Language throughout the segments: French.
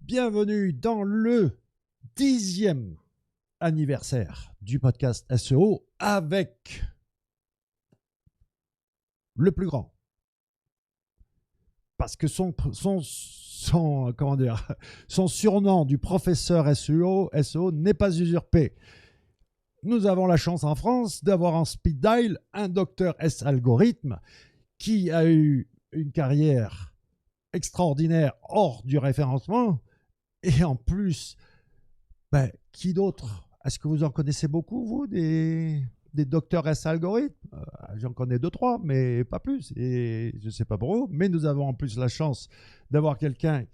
Bienvenue dans le 10e anniversaire du podcast SEO avec le plus grand. Parce que son surnom du professeur SEO n'est pas usurpé. Nous avons la chance en France d'avoir en speed dial un docteur S algorithme qui a eu une carrière extraordinaire hors du référencement. Et en plus, qui d'autre? Est-ce que vous en connaissez beaucoup, vous, des docteurs S algorithmes? J'en connais 2-3, mais pas plus. Et je ne sais pas pour vous, mais nous avons en plus la chance d'avoir quelqu'un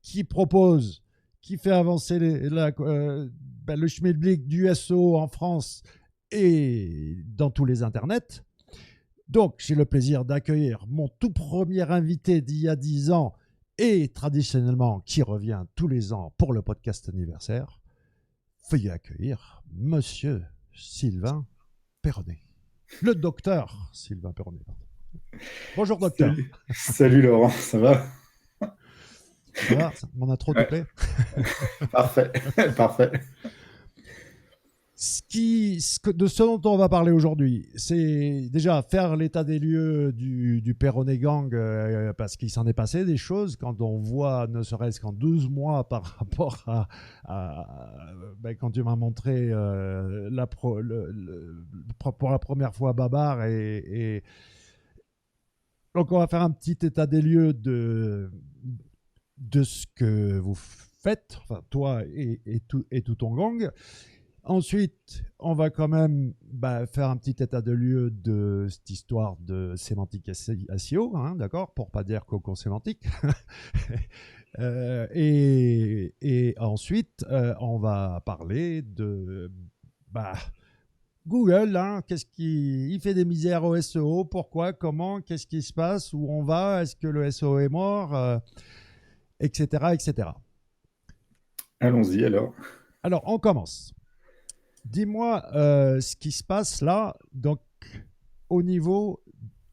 qui propose, qui fait avancer le schmilblick du SEO en France et dans tous les internets. Donc, j'ai le plaisir d'accueillir mon tout premier invité d'il y a 10 ans et traditionnellement qui revient tous les ans pour le podcast anniversaire. Veuillez accueillir Monsieur Sylvain Perronnet. Le docteur Sylvain Perronnet. Bonjour docteur. Salut Laurent, ça va? Ça va? Mon intro te plaît? Parfait, parfait. De ce dont on va parler aujourd'hui, c'est déjà faire l'état des lieux du Perronnet Gang, parce qu'il s'en est passé des choses quand on voit, ne serait-ce qu'en 12 mois par rapport quand tu m'as montré pour la première fois Babar. Donc on va faire un petit état des lieux de ce que vous faites, enfin toi et tout ton gang. Ensuite, on va quand même faire un petit état de lieu de cette histoire de sémantique SEO, hein, d'accord, pour pas dire coco sémantique. Et ensuite, on va parler de Google. Hein, il fait des misères au SEO? Pourquoi? Comment? Qu'est-ce qui se passe? Où on va? Est-ce que le SEO est mort? Etc., etc. Allons-y alors. Alors, on commence. Dis-moi ce qui se passe là. Donc, au niveau,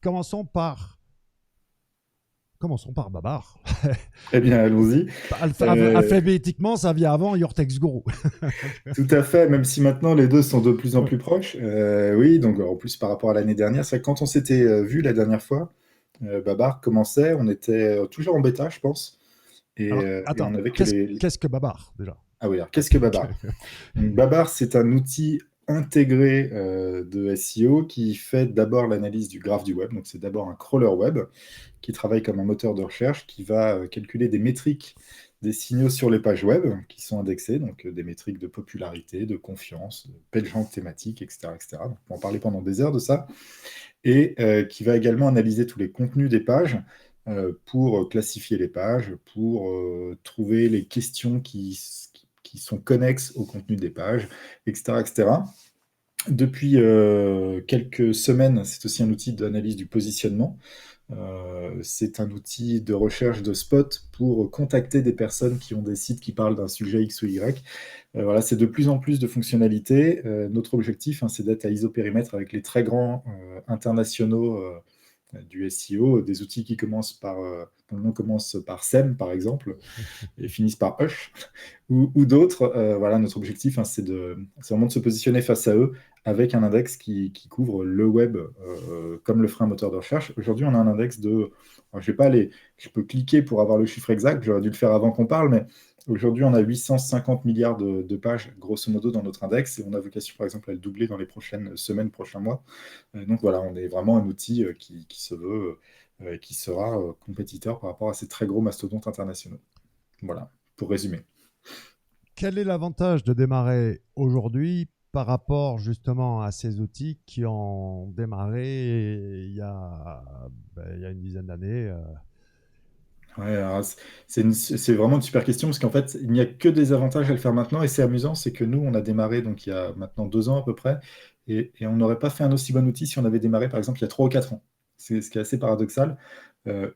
commençons par Babar. Eh bien, allons-y. Alphabétiquement, ça vient avant Your-Text Guru. Tout à fait, même si maintenant les deux sont de plus en plus proches. Oui, donc en plus par rapport à l'année dernière, c'est quand on s'était vu la dernière fois, Babar commençait, on était toujours en bêta, je pense, Alors, et attends, on avait que les... qu'est-ce que Babar déjà? Ah oui, alors qu'est-ce que Babar? Donc, Babar, c'est un outil intégré de SEO qui fait d'abord l'analyse du graphe du web. Donc, c'est d'abord un crawler web qui travaille comme un moteur de recherche, qui va calculer des métriques, des signaux sur les pages web qui sont indexées, donc des métriques de popularité, de confiance, de pagerank thématique, etc., etc. Donc, on peut en parler pendant des heures de ça. Et qui va également analyser tous les contenus des pages pour classifier les pages, pour trouver les questions qui sont connexes au contenu des pages, etc., etc. Depuis quelques semaines, c'est aussi un outil d'analyse du positionnement. C'est un outil de recherche de spots pour contacter des personnes qui ont des sites qui parlent d'un sujet X ou Y. Voilà, c'est de plus en plus de fonctionnalités. Notre objectif, hein, c'est d'être à isopérimètre avec les très grands internationaux du SEO, des outils qui commencent par, dont le nom commence par SEM, par exemple, et finissent par Hush, ou d'autres. Voilà, notre objectif, hein, c'est vraiment de se positionner face à eux avec un index qui couvre le web comme le ferait un moteur de recherche. Aujourd'hui, on a un index de... Alors, je peux cliquer pour avoir le chiffre exact, j'aurais dû le faire avant qu'on parle, mais aujourd'hui, on a 850 milliards de pages, grosso modo, dans notre index, et on a vocation, par exemple, à le doubler dans les prochaines semaines, prochains mois. Donc voilà, on est vraiment un outil qui se veut, qui sera compétiteur par rapport à ces très gros mastodontes internationaux. Voilà, pour résumer. Quel est l'avantage de démarrer aujourd'hui par rapport justement à ces outils qui ont démarré il y a une dizaine d'années? Ouais, alors, c'est vraiment une super question parce qu'en fait, il n'y a que des avantages à le faire maintenant et c'est amusant, c'est que nous, on a démarré donc il y a maintenant 2 ans à peu près et on n'aurait pas fait un aussi bon outil si on avait démarré par exemple il y a 3 ou 4 ans. C'est ce qui est assez paradoxal.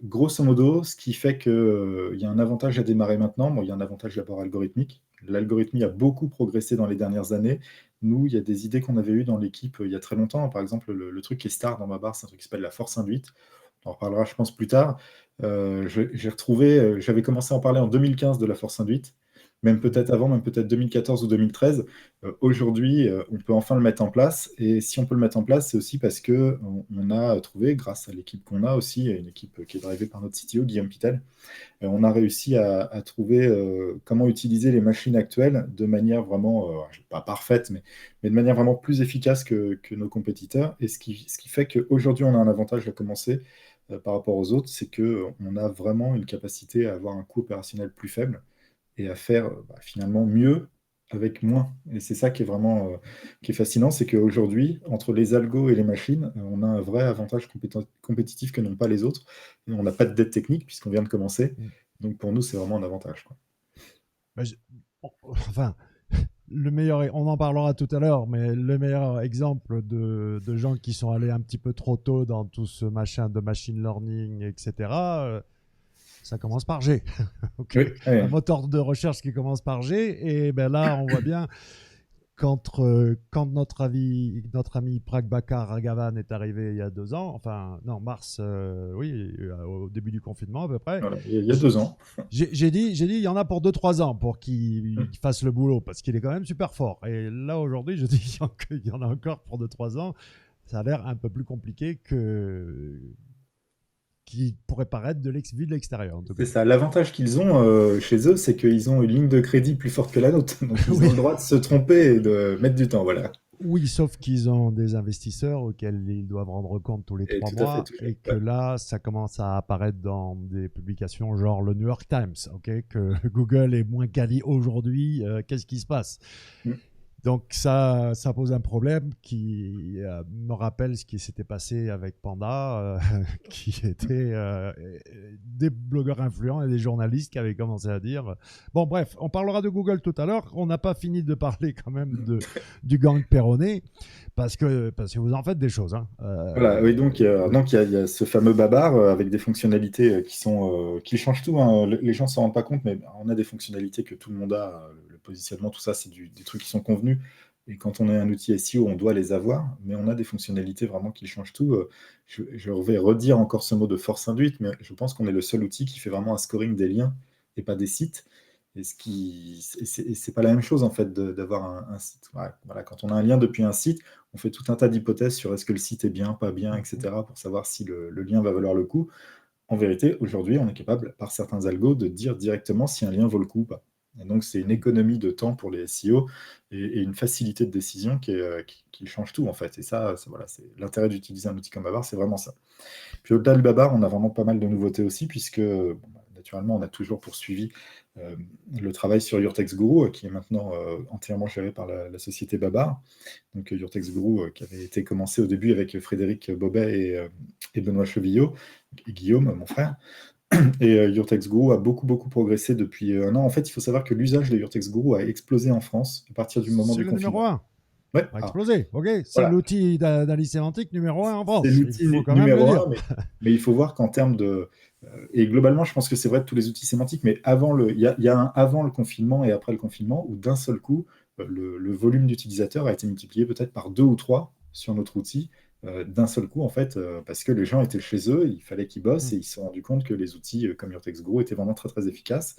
Grosso modo, ce qui fait qu'il y a un avantage à démarrer maintenant, bon, il y a un avantage d'abord algorithmique. L'algorithmie a beaucoup progressé dans les dernières années. Nous, il y a des idées qu'on avait eues dans l'équipe il y a très longtemps. Par exemple, le truc qui est star dans ma barre, c'est un truc qui s'appelle la force induite. on en reparlera, je pense, plus tard. J'ai retrouvé, j'avais commencé à en parler en 2015 de la force induite, même peut-être avant, même peut-être 2014 ou 2013. Aujourd'hui, on peut enfin le mettre en place. Et si on peut le mettre en place, c'est aussi parce que on a trouvé, grâce à l'équipe qu'on a aussi, une équipe qui est drivée par notre CTO, Guillaume Pitel, on a réussi à trouver comment utiliser les machines actuelles de manière vraiment, pas parfaite, mais de manière vraiment plus efficace que nos compétiteurs. Et ce qui fait qu'aujourd'hui, on a un avantage à commencer par rapport aux autres, c'est qu'on a vraiment une capacité à avoir un coût opérationnel plus faible et à faire finalement mieux avec moins. Et c'est ça qui est vraiment qui est fascinant, c'est qu'aujourd'hui, entre les algos et les machines, on a un vrai avantage compétitif que n'ont pas les autres. Et on n'a pas de dette technique puisqu'on vient de commencer. Mm. Donc pour nous, c'est vraiment un avantage, quoi. Bah, enfin, le meilleur, on en parlera tout à l'heure, mais le meilleur exemple de gens qui sont allés un petit peu trop tôt dans tout ce machin de machine learning, etc., ça commence par G. Ok. Oui, oui. Un moteur de recherche qui commence par G, et ben là, on voit bien quand notre ami Pragbakar Ragavan est arrivé il y a 2 ans, enfin, non, mars, oui, au début du confinement à peu près, Voilà, il y a 2 ans. j'ai dit, il y en a pour 2-3 ans pour qu'il Mm. fasse le boulot parce qu'il est quand même super fort. Et là, aujourd'hui, je dis qu'il y en a encore pour 2-3 ans. Ça a l'air un peu plus compliqué que qui pourrait paraître vu de l'extérieur, en tout cas. C'est ça. L'avantage qu'ils ont chez eux, c'est qu'ils ont une ligne de crédit plus forte que la nôtre. Donc ils ont Oui. le droit de se tromper et de mettre du temps. Voilà. Oui, sauf qu'ils ont des investisseurs auxquels ils doivent rendre compte tous les Et trois tout à fait, mois tout à et fait. que Ouais. là, ça commence à apparaître dans des publications genre le New York Times, ok, que Google est moins quali aujourd'hui. Qu'est-ce qui se passe? Mm. Donc ça pose un problème qui me rappelle ce qui s'était passé avec Panda, qui était des blogueurs influents et des journalistes qui avaient commencé à dire... Bon bref, on parlera de Google tout à l'heure. On n'a pas fini de parler quand même du gang Perronnet, parce que vous en faites des choses. Hein. Voilà, oui, donc il y a ce fameux Babar avec des fonctionnalités qui changent tout, hein. Les gens ne s'en rendent pas compte, mais on a des fonctionnalités que tout le monde a. Le positionnement, tout ça, c'est des trucs qui sont convenus. Et quand on est un outil SEO, on doit les avoir, mais on a des fonctionnalités vraiment qui changent tout. Je vais redire encore ce mot de force induite, mais je pense qu'on est le seul outil qui fait vraiment un scoring des liens et pas des sites. Et c'est pas la même chose en fait d'avoir un site. Ouais, voilà, quand on a un lien depuis un site, on fait tout un tas d'hypothèses sur est-ce que le site est bien, pas bien, etc., pour savoir si le lien va valoir le coup. En vérité, aujourd'hui, on est capable, par certains algos, de dire directement si un lien vaut le coup ou pas. Et donc, c'est une économie de temps pour les SEO et une facilité de décision qui change tout, en fait. Et ça, voilà, c'est l'intérêt d'utiliser un outil comme Babar, c'est vraiment ça. Puis au-delà de Babar, on a vraiment pas mal de nouveautés aussi, puisque naturellement, on a toujours poursuivi euh, le travail sur Your Text Guru, qui est maintenant entièrement géré par la société Babar. Donc Your Text Guru, qui avait été commencé au début avec Frédéric Bobet et Benoît Chevillot, et Guillaume, mon frère. Et Your Text Guru a beaucoup, beaucoup progressé depuis un an. En fait, il faut savoir que l'usage de Your Text Guru a explosé en France à partir du moment C'est du le numéro confinement. 1. Ouais, A explosé. Ok, c'est voilà. l'outil d'analyse sémantique numéro 1 en C'est France. Il l'outil faut quand même le numéro dire. un, mais il faut voir qu'en termes de... et globalement, je pense que c'est vrai de tous les outils sémantiques, mais il y a un avant le confinement et après le confinement, où d'un seul coup, le volume d'utilisateurs a été multiplié peut-être par 2 ou 3 sur notre outil, d'un seul coup, en fait, parce que les gens étaient chez eux, il fallait qu'ils bossent, et ils se sont rendus compte que les outils comme Your Text Guru étaient vraiment très, très efficaces.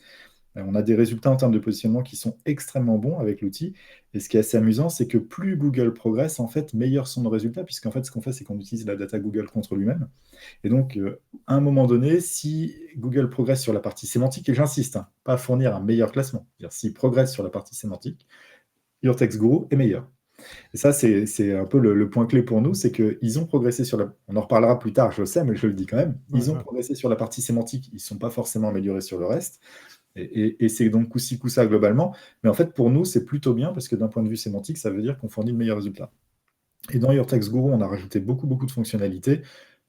On a des résultats en termes de positionnement qui sont extrêmement bons avec l'outil. Et ce qui est assez amusant, c'est que plus Google progresse, en fait, meilleurs sont nos résultats, puisqu'en fait, ce qu'on fait, c'est qu'on utilise la data Google contre lui-même. Et donc, à un moment donné, si Google progresse sur la partie sémantique, et j'insiste, hein, pas fournir un meilleur classement, c'est-à-dire s'il progresse sur la partie sémantique, Your Text Guru est meilleur. Et ça, c'est un peu le point clé pour nous, c'est qu'ils ont progressé sur la... On en reparlera plus tard, je le sais, mais je le dis quand même. Ouais, Ils ont ouais. progressé sur la partie sémantique, ils ne sont pas forcément améliorés sur le reste. Et c'est donc coup-ci, coup-ça globalement. Mais en fait, pour nous, c'est plutôt bien parce que d'un point de vue sémantique, ça veut dire qu'on fournit de meilleurs résultats. Et dans Your Text Guru, on a rajouté beaucoup, beaucoup de fonctionnalités,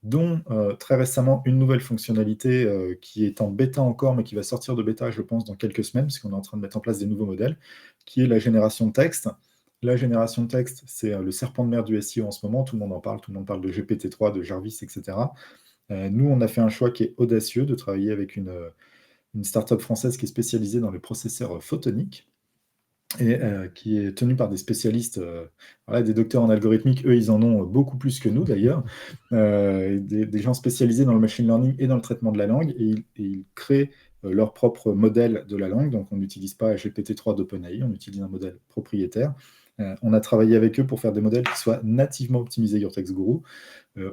dont très récemment une nouvelle fonctionnalité qui est en bêta encore, mais qui va sortir de bêta, je pense, dans quelques semaines, parce qu'on est en train de mettre en place des nouveaux modèles, qui est la génération de texte. La génération de texte, c'est le serpent de mer du SEO en ce moment. Tout le monde en parle, tout le monde parle de GPT-3, de Jarvis, etc. Nous, on a fait un choix qui est audacieux de travailler avec une start-up française qui est spécialisée dans les processeurs photoniques. et qui est tenu par des spécialistes, voilà, des docteurs en algorithmique. Eux, ils en ont beaucoup plus que nous d'ailleurs, des gens spécialisés dans le machine learning et dans le traitement de la langue, et ils créent leur propre modèle de la langue. Donc on n'utilise pas GPT-3 d'OpenAI, on utilise un modèle propriétaire. On a travaillé avec eux pour faire des modèles qui soient nativement optimisés Your Text Guru.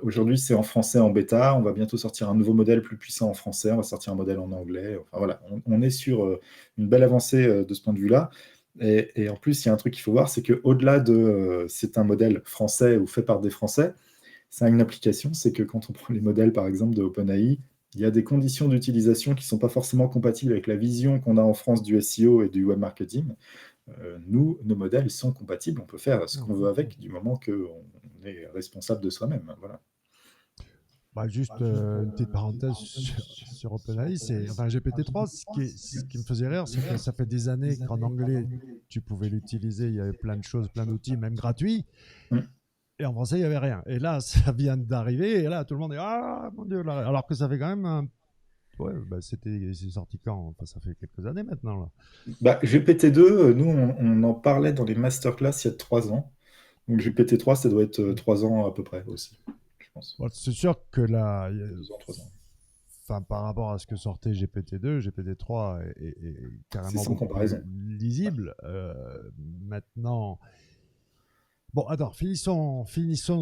Aujourd'hui, c'est en français en bêta. On va bientôt sortir un nouveau modèle plus puissant en français. On va sortir un modèle en anglais. Enfin voilà, on est sur une belle avancée de ce point de vue-là. Et en plus, il y a un truc qu'il faut voir, c'est qu'au-delà de c'est un modèle français ou fait par des Français, ça a une application, c'est que quand on prend les modèles, par exemple, de OpenAI, il y a des conditions d'utilisation qui ne sont pas forcément compatibles avec la vision qu'on a en France du SEO et du web marketing. Nous, nos modèles sont compatibles, on peut faire ce qu'on veut avec du moment qu'on est responsable de soi-même. Voilà. Bah, juste une petite parenthèse sur OpenAI, enfin GPT-3, ce qui me faisait rire, c'est que ça fait des années qu'en anglais, tu pouvais l'utiliser, il y avait plein de choses, plein d'outils, même gratuits, et en français, il n'y avait rien. Et là, ça vient d'arriver, et là, tout le monde est «Ah, mon Dieu!» là. Alors que ça fait quand même ouais, bah, c'est sorti quand? Enfin, ça fait quelques années maintenant, là. Bah, GPT-2, nous, on en parlait dans les masterclass il y a 3 ans. Donc GPT-3, ça doit être 3 ans à peu près aussi, je pense. Bon, c'est sûr que là, 2 ans, 3 ans. enfin, par rapport à ce que sortait GPT-2, GPT-3 est carrément sans beaucoup comparaison. plus lisible. Maintenant, bon, attends, finissons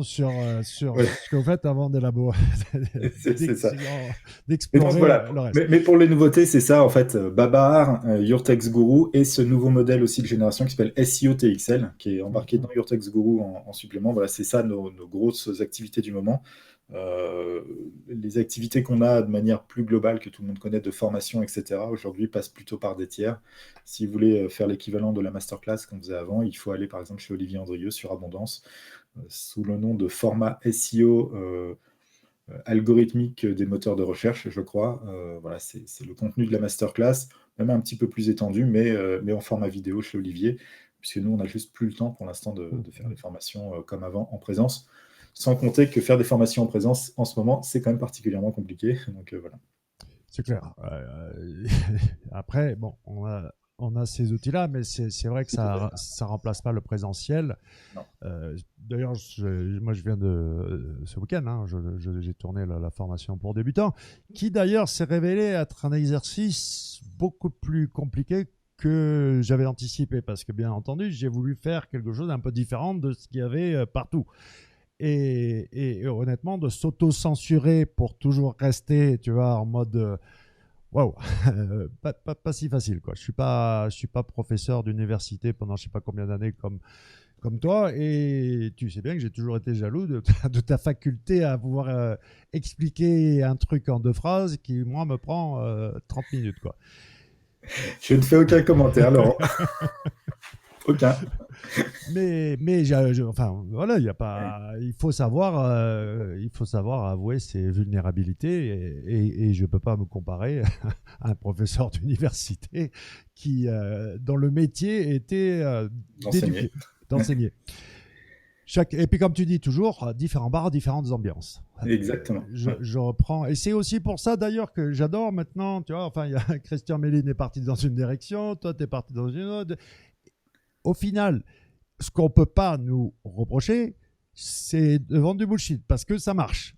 sur Ouais. ce que vous faites avant C'est ça. d'explorer Voilà. le reste. Mais pour les nouveautés, c'est ça, en fait, Babar, Your Text Guru et ce nouveau modèle aussi de génération qui s'appelle SEO TXL, qui est embarqué dans Your Text Guru en supplément. Voilà, c'est ça nos grosses activités du moment. Les activités qu'on a de manière plus globale, que tout le monde connaît, de formation, etc., aujourd'hui passent plutôt par des tiers. Si vous voulez faire l'équivalent de la masterclass qu'on faisait avant, il faut aller par exemple chez Olivier Andrieux sur Abondance, sous le nom de format SEO algorithmique des moteurs de recherche, je crois. Voilà, c'est le contenu de la masterclass, même un petit peu plus étendu, mais en format vidéo chez Olivier, puisque nous, on n'a juste plus le temps pour l'instant de faire des formations comme avant en présence. Sans compter que faire des formations en présence en ce moment, c'est quand même particulièrement compliqué. Donc voilà. C'est clair. Après, bon, on a ces outils-là, mais c'est vrai que ça remplace pas le présentiel. D'ailleurs, moi, je viens de ce week-end, hein, j'ai tourné la formation pour débutants, qui d'ailleurs s'est révélé être un exercice beaucoup plus compliqué que j'avais anticipé, parce que bien entendu, j'ai voulu faire quelque chose d'un peu différent de ce qu'il y avait partout. Et honnêtement, de s'auto-censurer pour toujours rester, tu vois, en mode waouh, pas si facile, quoi. Je suis pas professeur d'université pendant je sais pas combien d'années comme toi, et tu sais bien que j'ai toujours été jaloux de ta faculté à pouvoir expliquer un truc en 2 phrases qui, moi, me prend 30 minutes, quoi. Je ne fais aucun commentaire, Laurent. Aucun. Mais enfin voilà, il faut savoir avouer ses vulnérabilités, et je peux pas me comparer à un professeur d'université qui dont le métier était d'enseigner. Et puis comme tu dis toujours, différents bars, différentes ambiances. Exactement. Je reprends. Et c'est aussi pour ça d'ailleurs que j'adore maintenant, tu vois, enfin, Christian Méline est parti dans une direction, toi tu es parti dans une autre. Au final, ce qu'on ne peut pas nous reprocher, c'est de vendre du bullshit, parce que ça marche.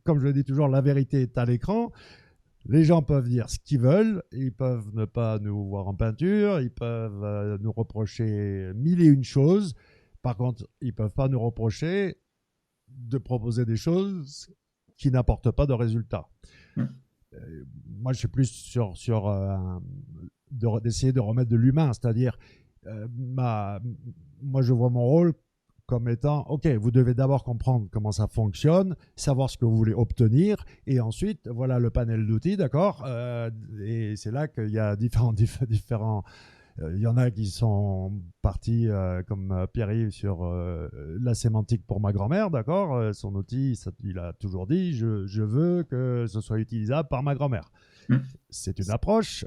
Comme je le dis toujours, la vérité est à l'écran. Les gens peuvent dire ce qu'ils veulent, ils peuvent ne pas nous voir en peinture, ils peuvent nous reprocher 1001 choses. Par contre, ils ne peuvent pas nous reprocher de proposer des choses qui n'apportent pas de résultats. Moi, je suis plus sur d'essayer de remettre de l'humain, c'est-à-dire moi, je vois mon rôle comme étant, OK, vous devez d'abord comprendre comment ça fonctionne, savoir ce que vous voulez obtenir, et ensuite, voilà le panel d'outils, d'accord, et c'est là qu'il y a différents il y en a qui sont partis comme Pierre-Yves sur la sémantique pour ma grand-mère, d'accord, son outil, il a toujours dit, je veux que ce soit utilisable par ma grand-mère. C'est une approche.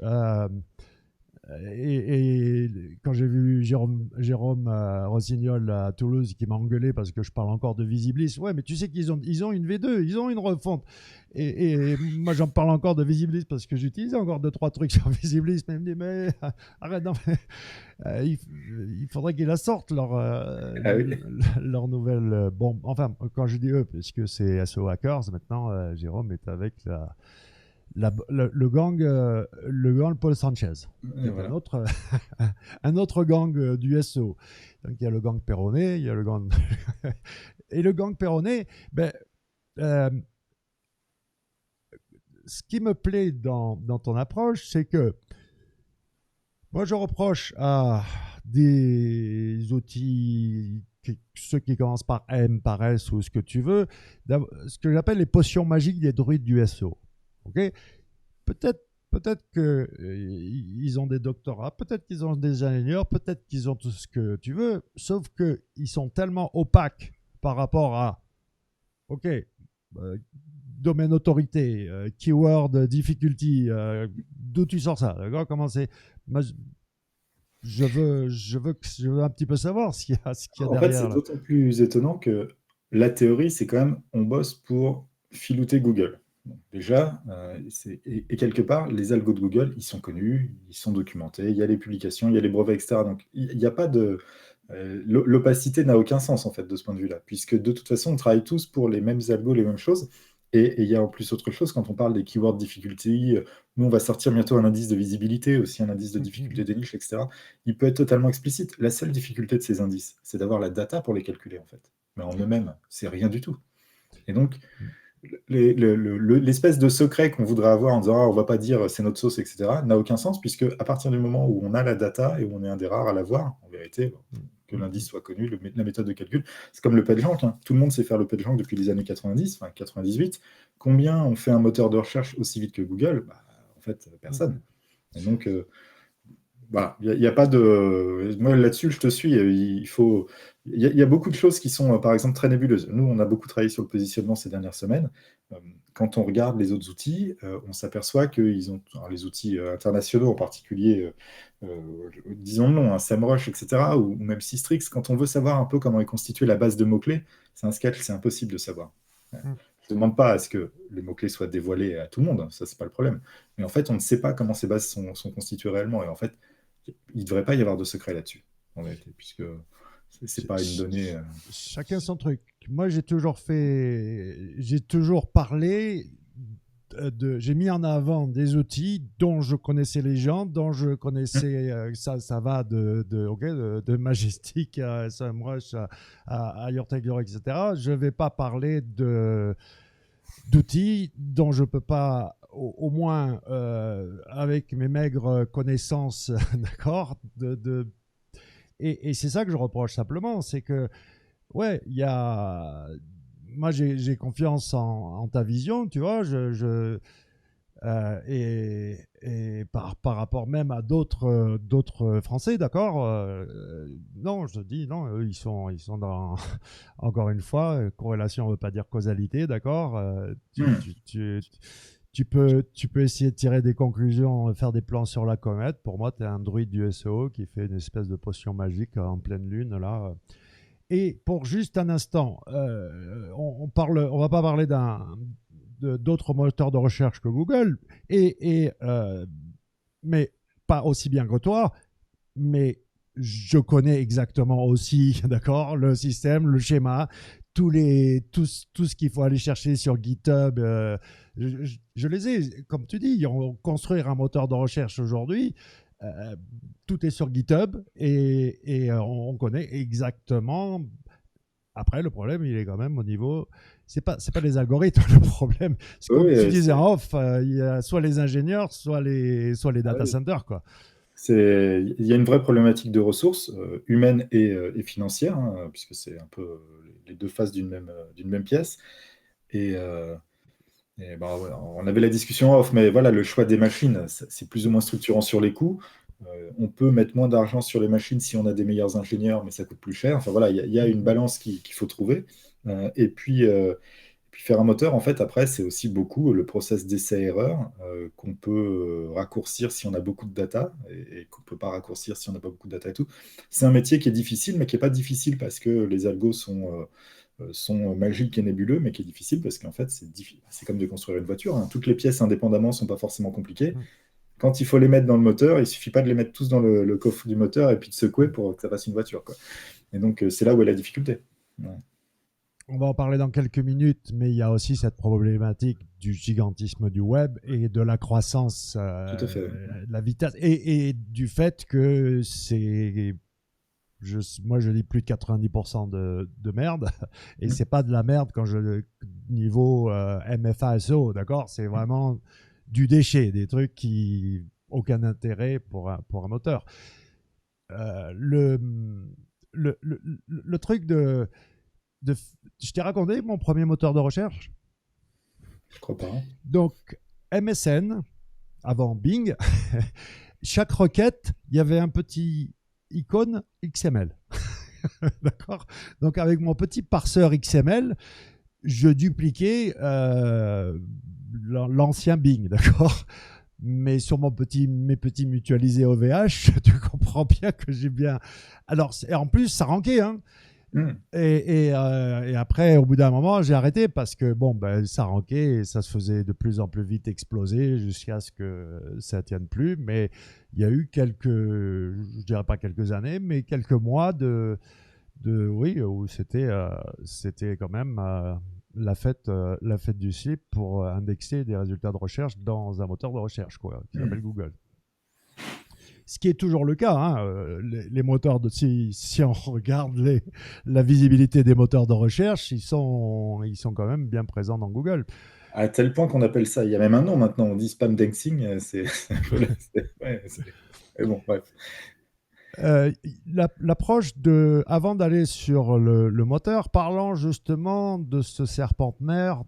et quand j'ai vu Jérôme Rossignol à Toulouse qui m'a engueulé parce que je parle encore de Visiblis, ouais, mais tu sais ils ont une V2, ils ont une refonte. Et moi, j'en parle encore de Visiblis parce que j'utilise encore 2-3 trucs sur Visiblis, mais il me dit, mais arrête, non, mais, il faudrait qu'ils la sortent, Ah oui. leur nouvelle. Bon, enfin, quand je dis eux, puisque c'est SO Hackers, maintenant, Jérôme est avec le gang Paul Sanchez, qui Et est un voilà. autre, un autre gang du SO. Donc il y a le gang Perronnet, il y a le gang. Et le gang Perronnet, ben, euh, ce qui me plaît dans ton approche, c'est que moi je reproche à des outils, ceux qui commencent par M, par S ou ce que tu veux, ce que j'appelle les potions magiques des druides du SO. Ok. Peut-être peut-être qu'ils ont des doctorats, peut-être qu'ils ont des ingénieurs, peut-être qu'ils ont tout ce que tu veux, sauf qu'ils sont tellement opaques par rapport à, OK, domaine autorité, keyword difficulty, d'où tu sors ça, d'accord? Comment c'est? Moi, je veux un petit peu savoir ce qu'il y a En fait, c'est derrière là. d'autant plus étonnant que la théorie, c'est quand même, on bosse pour filouter Google. Donc, déjà, et quelque part, les algos de Google, ils sont connus, ils sont documentés, il y a les publications, il y a les brevets, etc. Donc, il n'y a pas de... l'opacité n'a aucun sens, en fait, de ce point de vue-là, puisque de toute façon, on travaille tous pour les mêmes algos, les mêmes choses. Et il y a en plus autre chose, quand on parle des keyword difficulty, nous, on va sortir bientôt un indice de visibilité, aussi un indice de difficulté des niches, etc. Il peut être totalement explicite. La seule difficulté de ces indices, c'est d'avoir la data pour les calculer, en fait. Mais en eux-mêmes, c'est rien du tout. Et donc, l'espèce de secret qu'on voudrait avoir en disant ah, on va pas dire c'est notre sauce, etc., n'a aucun sens, puisque à partir du moment où on a la data et où on est un des rares à l'avoir, en vérité, que l'indice soit connu, la méthode de calcul, c'est comme le PageRank. Hein. Tout le monde sait faire le PageRank depuis les années 90, enfin 98. Combien on fait un moteur de recherche aussi vite que Google? Bah, en fait, personne. Et donc, voilà, il n'y a pas de. Moi, là-dessus, je te suis. Il faut. Il y a beaucoup de choses qui sont, par exemple, très nébuleuses. Nous, on a beaucoup travaillé sur le positionnement ces dernières semaines. Quand on regarde les autres outils, on s'aperçoit qu'ils ont. Alors, les outils internationaux en particulier, disons le nom, hein, SEMrush, etc., ou même Systrix, quand on veut savoir un peu comment est constituée la base de mots-clés, c'est un sketch, c'est impossible de savoir. Je ne demande pas à ce que les mots-clés soient dévoilés à tout le monde, ça, c'est pas le problème. Mais en fait, on ne sait pas comment ces bases sont constituées réellement. Et en fait, il ne devrait pas y avoir de secret là-dessus, en réalité, puisque c'est pas une donnée. Chacun son truc. Moi, j'ai toujours parlé j'ai mis en avant des outils dont je connaissais les gens, dont je connaissais, ça va de Majestic à SEMrush à Your Taylor, etc. Je ne vais pas parler d'outils dont je ne peux pas, au moins avec mes maigres connaissances, d'accord, et c'est ça que je reproche simplement, c'est que, ouais, il y a. Moi, j'ai confiance en ta vision, tu vois, et par rapport même à d'autres Français, d'accord. Non, je te dis, non, eux, ils sont dans. Encore une fois, corrélation ne veut pas dire causalité, d'accord. Tu peux essayer de tirer des conclusions, faire des plans sur la comète. Pour moi, tu es un druide du SEO qui fait une espèce de potion magique en pleine lune, là. Et pour juste un instant, on va pas parler d'autres moteurs de recherche que Google, mais pas aussi bien que toi, mais je connais exactement aussi, d'accord, le système, le schéma, tout ce qu'il faut aller chercher sur GitHub. Je les ai, comme tu dis, construire un moteur de recherche aujourd'hui, euh, tout est sur GitHub et on connaît exactement. Après, le problème, il est quand même au niveau. C'est pas les algorithmes le problème. C'est comme Oui, tu disais en off, il y a soit les ingénieurs, soit les ah data oui. centers, quoi. Il y a une vraie problématique de ressources humaines et financières, hein, puisque c'est un peu les deux faces d'une même pièce. Et, ben, ouais, on avait la discussion off, mais voilà, le choix des machines, c'est plus ou moins structurant sur les coûts. On peut mettre moins d'argent sur les machines si on a des meilleurs ingénieurs, mais ça coûte plus cher. Enfin voilà, il y a une balance qu'il faut trouver. Et puis Puis faire un moteur, en fait, après, c'est aussi beaucoup le process d'essai-erreur qu'on peut raccourcir si on a beaucoup de data et qu'on ne peut pas raccourcir si on n'a pas beaucoup de data et tout. C'est un métier qui est difficile, mais qui n'est pas difficile parce que les algos sont magiques et nébuleux, mais qui est difficile parce qu'en fait, c'est comme de construire une voiture, hein. Toutes les pièces indépendamment ne sont pas forcément compliquées. Quand il faut les mettre dans le moteur, il ne suffit pas de les mettre tous dans le coffre du moteur et puis de secouer pour que ça fasse une voiture, quoi. Et donc, c'est là où est la difficulté. Ouais. On va en parler dans quelques minutes, mais il y a aussi cette problématique du gigantisme du web et de la croissance, Tout à fait. de la vitesse, et du fait que c'est, moi je dis plus de 90% de merde, et c'est pas de la merde quand je niveau MFA-SEO, d'accord? C'est vraiment du déchet, des trucs qui aucun intérêt pour un moteur. Le truc je t'ai raconté mon premier moteur de recherche. Je crois pas. Donc, MSN, avant Bing, chaque requête, il y avait un petit icône XML. D'accord? Donc, avec mon petit parseur XML, je dupliquais l'ancien Bing. D'accord? Mais sur mes petits mutualisés OVH, tu comprends bien que j'ai bien. Alors, et en plus, ça rankait, hein. Et après, au bout d'un moment, j'ai arrêté parce que bon, ben, ça rankait et ça se faisait de plus en plus vite exploser jusqu'à ce que ça ne tienne plus. Mais il y a eu je dirais pas quelques années, mais quelques mois oui, où c'était quand même la fête du slip pour indexer des résultats de recherche dans un moteur de recherche, quoi, qui s'appelle Google. Ce qui est toujours le cas, hein. Les moteurs si on regarde la visibilité des moteurs de recherche, ils sont quand même bien présents dans Google. À tel point qu'on appelle ça, il y a même un nom maintenant, on dit spam dancing, mais bon, bref. L'approche avant d'aller sur le moteur, parlant justement de ce serpent-de-mer,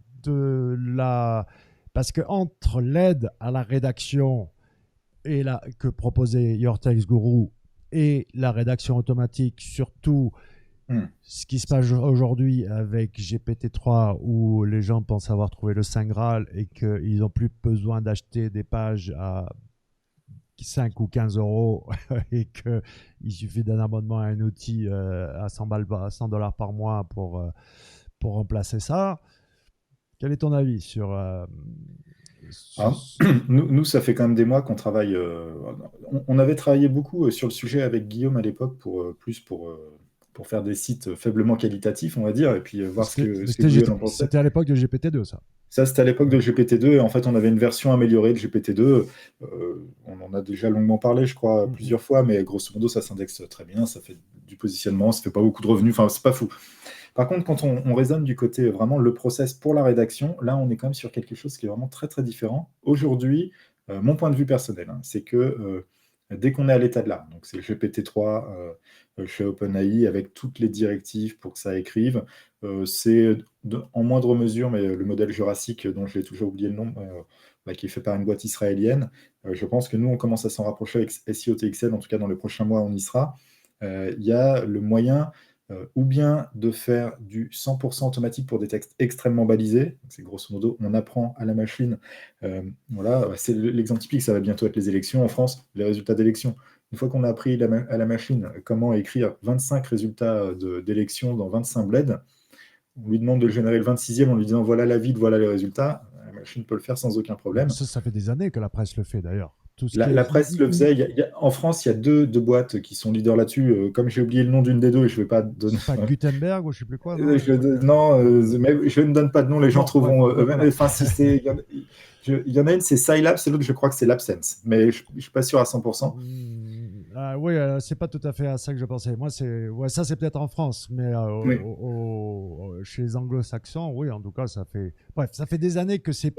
parce que entre l'aide à la rédaction que proposait Your Text Guru et la rédaction automatique, surtout ce qui se passe aujourd'hui avec GPT-3 où les gens pensent avoir trouvé le Saint Graal et qu'ils n'ont plus besoin d'acheter des pages à 5 ou 15 euros et qu'il suffit d'un abonnement à un outil à 100 $ par mois pour remplacer ça. Quel est ton avis sur... Nous, ça fait quand même des mois qu'on travaille. On avait travaillé beaucoup sur le sujet avec Guillaume à l'époque pour faire des sites faiblement qualitatifs, on va dire, et puis voir ce que Google en pensait. C'était à l'époque de GPT-2, ça. Ça, c'était à l'époque de GPT-2, et en fait, on avait une version améliorée de GPT-2. On en a déjà longuement parlé, je crois, plusieurs fois, mais grosso modo, ça s'indexe très bien, ça fait du positionnement, ça fait pas beaucoup de revenus, enfin, c'est pas fou. Par contre, quand on raisonne du côté vraiment le process pour la rédaction, là, on est quand même sur quelque chose qui est vraiment très, très différent. Aujourd'hui, mon point de vue personnel, hein, c'est que dès qu'on est à l'état de l'art, donc c'est GPT-3 chez OpenAI avec toutes les directives pour que ça écrive, c'est en moindre mesure, mais le modèle Jurassic, dont je l'ai toujours oublié le nom, qui est fait par une boîte israélienne, je pense que nous, on commence à s'en rapprocher avec SEO TXL, en tout cas dans les prochains mois, on y sera. Il y a le moyen ou bien de faire du 100% automatique pour des textes extrêmement balisés. C'est grosso modo, on apprend à la machine. Voilà, c'est l'exemple typique, ça va bientôt être les élections en France, les résultats d'élections. Une fois qu'on a appris à la machine comment écrire 25 résultats d'élections dans 25 bleds, on lui demande de générer le 26e en lui disant voilà la ville, voilà les résultats. La machine peut le faire sans aucun problème. Ça fait des années que la presse le fait d'ailleurs. La presse le faisait. En France, il y a deux boîtes qui sont leaders là-dessus. Comme j'ai oublié le nom d'une des deux, et je ne vais pas donner. C'est pas Gutenberg ou je ne sais plus quoi. Mais je ne donne pas de nom, les gens trouveront eux-mêmes. Enfin, il y en a une, c'est Scilab, c'est l'autre, je crois que c'est LabSense. Mais je ne suis pas sûr à 100%. Oui, c'est pas tout à fait à ça que je pensais. Moi, ça, c'est peut-être en France, mais chez les anglo-saxons, oui, en tout cas, ça fait des années que c'est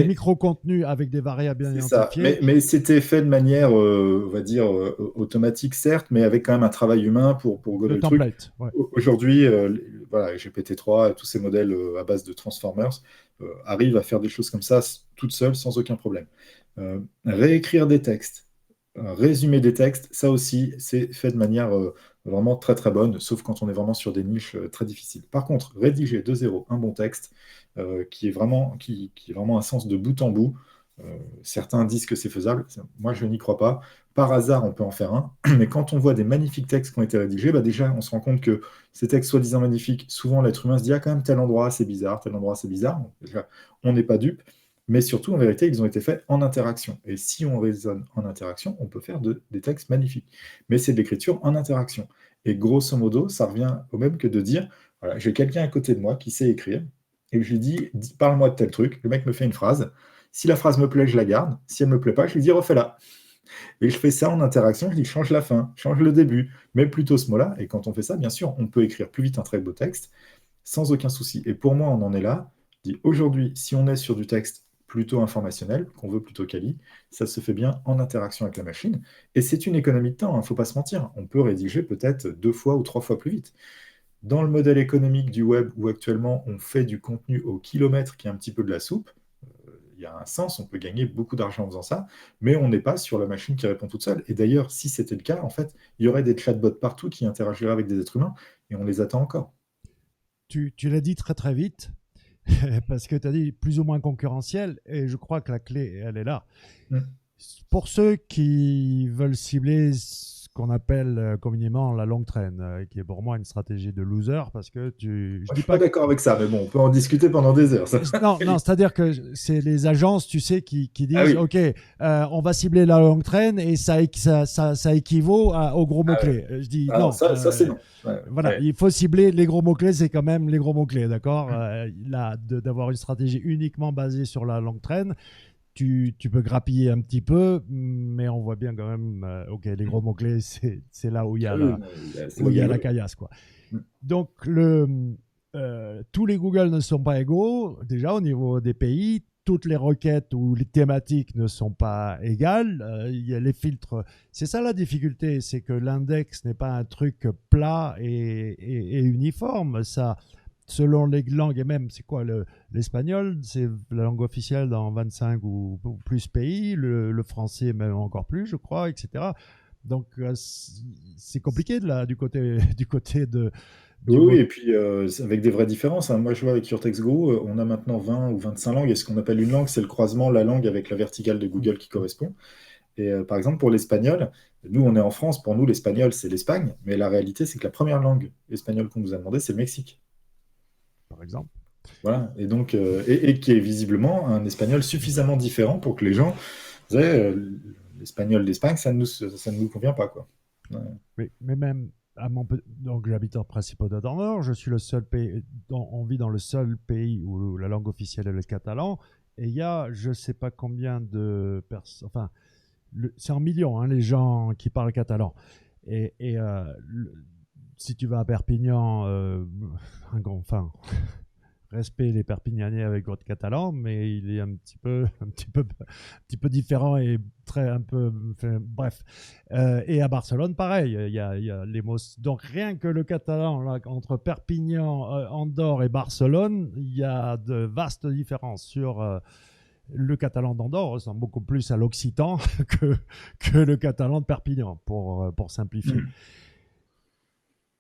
micro-contenu avec des variables bien identifiées. Mais c'était fait de manière, on va dire, automatique, certes, mais avec quand même un travail humain pour goder le truc. Ouais. Aujourd'hui, voilà, GPT-3 et tous ces modèles à base de transformers arrivent à faire des choses comme ça toutes seules, sans aucun problème. Réécrire des textes, résumer des textes, ça aussi, c'est fait de manière vraiment très très bonne, sauf quand on est vraiment sur des niches très difficiles. Par contre, rédiger de zéro un bon texte qui est vraiment un sens de bout en bout, certains disent que c'est faisable, moi je n'y crois pas. Par hasard, on peut en faire un, mais quand on voit des magnifiques textes qui ont été rédigés, bah déjà on se rend compte que ces textes soi-disant magnifiques, souvent l'être humain se dit ah quand même tel endroit c'est bizarre, tel endroit c'est bizarre. Donc, déjà, on n'est pas dupe. Mais surtout, en vérité, ils ont été faits en interaction. Et si on raisonne en interaction, on peut faire des textes magnifiques. Mais c'est de l'écriture en interaction. Et grosso modo, ça revient au même que de dire, voilà, j'ai quelqu'un à côté de moi qui sait écrire, et je lui dis, parle-moi de tel truc. Le mec me fait une phrase. Si la phrase me plaît, je la garde. Si elle ne me plaît pas, je lui dis, refais-la. Et je fais ça en interaction, je dis, change la fin, change le début, mets plutôt ce mot-là. Et quand on fait ça, bien sûr, on peut écrire plus vite un très beau texte, sans aucun souci. Et pour moi, on en est là. Je dis, aujourd'hui, si on est sur du texte plutôt informationnel, qu'on veut plutôt quali, ça se fait bien en interaction avec la machine. Et c'est une économie de temps, il ne faut pas se mentir. On peut rédiger peut-être 2 fois ou 3 fois plus vite. Dans le modèle économique du web, où actuellement on fait du contenu au kilomètre, qui est un petit peu de la soupe, il y a un sens, on peut gagner beaucoup d'argent en faisant ça, mais on n'est pas sur la machine qui répond toute seule. Et d'ailleurs, si c'était le cas, en fait, il y aurait des chatbots partout qui interagiraient avec des êtres humains, et on les attend encore. Tu l'as dit très très vite, parce que tu as dit plus ou moins concurrentiel, et je crois que la clé, elle est là. Mm. Pour ceux qui veulent cibler ce qu'on appelle communément la longue traîne, qui est pour moi une stratégie de loser, parce que je Moi, je dis suis pas pas que d'accord avec ça, mais bon, on peut en discuter pendant des heures. Ça. non, non, c'est-à-dire que c'est les agences, tu sais, qui Ah disent, oui, OK, on va cibler la longue traîne et ça équivaut aux gros ah ouais. mots-clés. Je dis Ah, non. ça c'est non. Ouais, Voilà, ouais. il faut cibler les gros mots-clés, c'est quand même les gros mots-clés, d'accord. Là, d'avoir une stratégie uniquement basée sur la longue traîne, tu peux grappiller un petit peu, mais on voit bien quand même, OK, les gros mots-clés, c'est là où il y Ah a oui, c'est là où où il il y y a a le la vrai. caillasse, quoi. Mm. Donc, tous les Google ne sont pas égaux. Déjà, au niveau des pays, toutes les requêtes ou les thématiques ne sont pas égales. Il y a les filtres. C'est ça la difficulté, c'est que l'index n'est pas un truc plat et uniforme. Ça, selon les langues, et même, c'est quoi l'espagnol, c'est la langue officielle dans 25 ou plus pays. Le français, même encore plus, je crois, etc. Donc, c'est compliqué du côté, du côté Oui, du oui, mot. et puis c'est avec des vraies différences. Hein. Moi, je vois avec Your Go, on a maintenant 20 ou 25 langues. Et ce qu'on appelle une langue, c'est le croisement, la langue avec la verticale de Google qui correspond. Et par exemple, pour l'espagnol, nous, on est en France, pour nous, l'espagnol, c'est l'Espagne. Mais la réalité, c'est que la première langue espagnole qu'on nous a demandé, c'est le Mexique. Par exemple. Voilà. Et donc, et qui est visiblement un espagnol suffisamment différent pour que les gens disaient, l'espagnol d'Espagne, ça ne nous convient pas, quoi. Ouais. Mais même donc j'habite en Principauté d'Andorre, je suis le seul pays, on vit dans le seul pays où la langue officielle est le catalan, et il y a je sais pas combien de personnes, enfin c'est en millions hein, les gens qui parlent catalan. Si tu vas à Perpignan, enfin respect les Perpignanais avec votre catalan, mais il est un petit peu différent et très un peu, enfin, bref. Et à Barcelone, pareil, il y a les mots. Donc rien que le catalan là, entre Perpignan, Andorre et Barcelone, il y a de vastes différences sur le catalan d'Andorre ressemble beaucoup plus à l'occitan que le catalan de Perpignan, pour simplifier.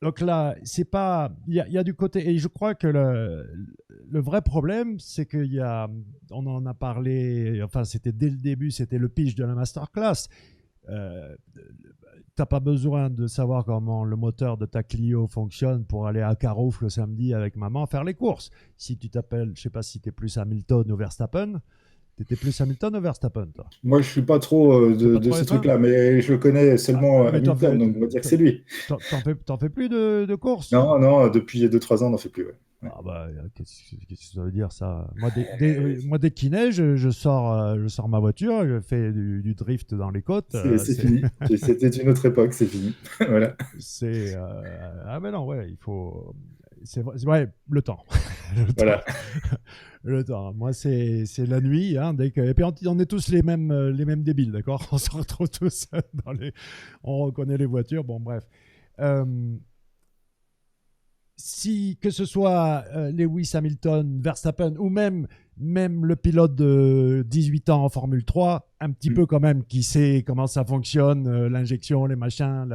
Donc là, c'est pas. Il y a du côté. Et je crois que le vrai problème, c'est qu'il y a. On en a parlé. Enfin, c'était dès le début, c'était le pitch de la masterclass. Euh, T'as pas besoin de savoir comment le moteur de ta Clio fonctionne pour aller à Carouf le samedi avec maman faire les courses. Si tu t'appelles, je sais pas si tu es plus Hamilton ou Verstappen. T'étais plus Hamilton ou Verstappen, toi? Moi, je suis pas trop C'est pas de trop ces F1? trucs-là, mais je le connais Ah, seulement mais Hamilton, donc on va dire que c'est lui. t'en fais plus de courses? Non, non, depuis 2 3 ans, on n'en fait plus. Ouais. Ouais. Ah bah, qu'est-ce que ça veut dire ça? Moi, dès qu'il neige, je sors ma voiture, je fais du drift dans les côtes. C'est fini. C'était une autre époque, c'est fini. Voilà. Ah ben non, ouais, il faut. C'est vrai, le temps. Le temps. Voilà. Le temps. Moi, c'est la nuit. Hein, et puis, on est tous les mêmes débiles, d'accord? On se retrouve tous dans les. On reconnaît les voitures. Bon, bref. Euh, Si que ce soit Lewis Hamilton, Verstappen ou même le pilote de 18 ans en Formule 3, un petit Mm. peu quand même, qui sait comment ça fonctionne, l'injection, les machins,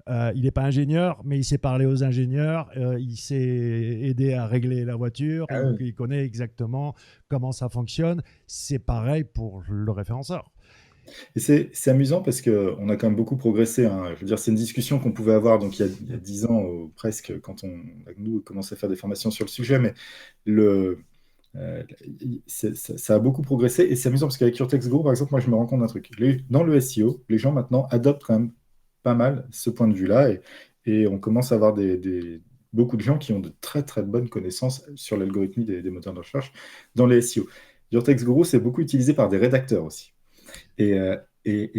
il n'est pas ingénieur, mais il sait parler aux ingénieurs, il sait aider à régler la voiture, Ah oui. il connaît exactement comment ça fonctionne. C'est pareil pour le référenceur. Et c'est amusant parce qu'on a quand même beaucoup progressé, hein. Je veux dire, c'est une discussion qu'on pouvait avoir donc, il y a 10 ans presque, quand nous commençait à faire des formations sur le sujet, mais le, ça a beaucoup progressé. Et c'est amusant parce qu'avec Your Text Group, par exemple, moi, je me rends compte d'un truc. Dans le SEO, les gens maintenant adoptent quand même pas mal ce point de vue-là. Et on commence à avoir beaucoup de gens qui ont de très, très bonnes connaissances sur l'algorithmie des moteurs de recherche dans les SEO. Your Text Guru, c'est beaucoup utilisé par des rédacteurs aussi. Et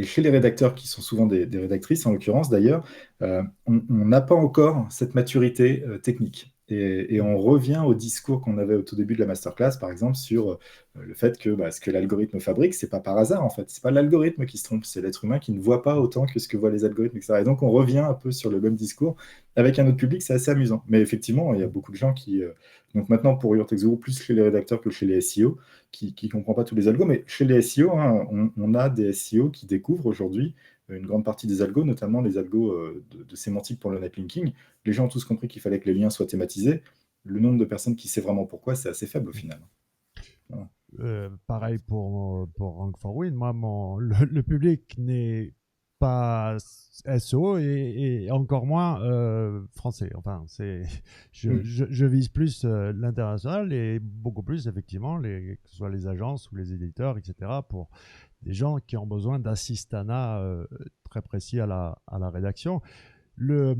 chez les rédacteurs, qui sont souvent des rédactrices en l'occurrence d'ailleurs, on n'a pas encore cette maturité technique. Et on revient au discours qu'on avait au tout début de la masterclass, par exemple, sur le fait que ce que l'algorithme fabrique, c'est pas par hasard en fait. C'est pas l'algorithme qui se trompe, c'est l'être humain qui ne voit pas autant que ce que voient les algorithmes, etc. Et donc on revient un peu sur le même discours avec un autre public, c'est assez amusant. Mais effectivement, il y a beaucoup de gens qui. Donc maintenant, pour Your Text Guru, plus chez les rédacteurs que chez les SEO, qui ne comprend pas tous les algos, mais chez les SEO, hein, on a des SEO qui découvrent aujourd'hui une grande partie des algos, notamment les algos de sémantique pour le netlinking. Les gens ont tous compris qu'il fallait que les liens soient thématisés. Le nombre de personnes qui sait vraiment pourquoi, c'est assez faible au final. Voilà. Pareil pour Rank for Win. Moi, le public n'est pas SEO et encore moins français. Enfin, je vise plus l'international et beaucoup plus, effectivement, que ce soit les agences ou les éditeurs, etc., pour des gens qui ont besoin d'assistanat très précis à la rédaction. Le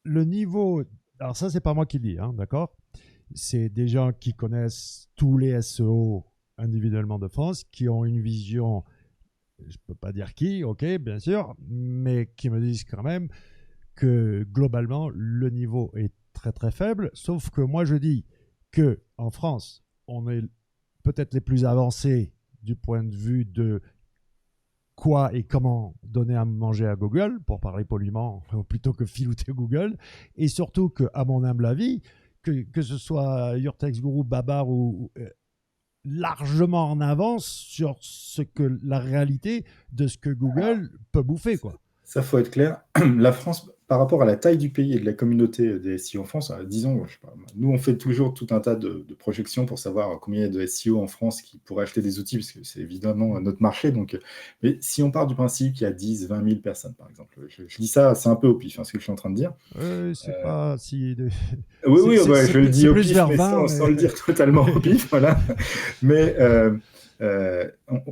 niveau, alors ça, c'est pas moi qui le dis, hein, d'accord? C'est des gens qui connaissent tous les SEO individuellement de France, qui ont une vision, je peux pas dire qui, ok, bien sûr, mais qui me disent quand même que globalement, le niveau est très très faible, sauf que moi je dis que en France, on est peut-être les plus avancés du point de vue de quoi et comment donner à manger à Google, pour parler poliment, plutôt que filouter Google, et surtout que, à mon humble avis, que ce soit Your Text Guru, Babar ou largement en avance sur ce que la réalité de ce que Google peut bouffer, quoi. Ça, faut être clair. La France, par rapport à la taille du pays et de la communauté des SEO en France, disons, je sais pas, nous, on fait toujours tout un tas de projections pour savoir combien il y a de SEO en France qui pourraient acheter des outils, parce que c'est évidemment notre marché. Donc, mais si on part du principe qu'il y a 10, 20 000 personnes, par exemple, je dis ça, c'est un peu au pif, hein, ce que je suis en train de dire. C'est pas si. Oui, je le dis au plus pif, vers mais 20, sans le dire totalement au pif, voilà. Mais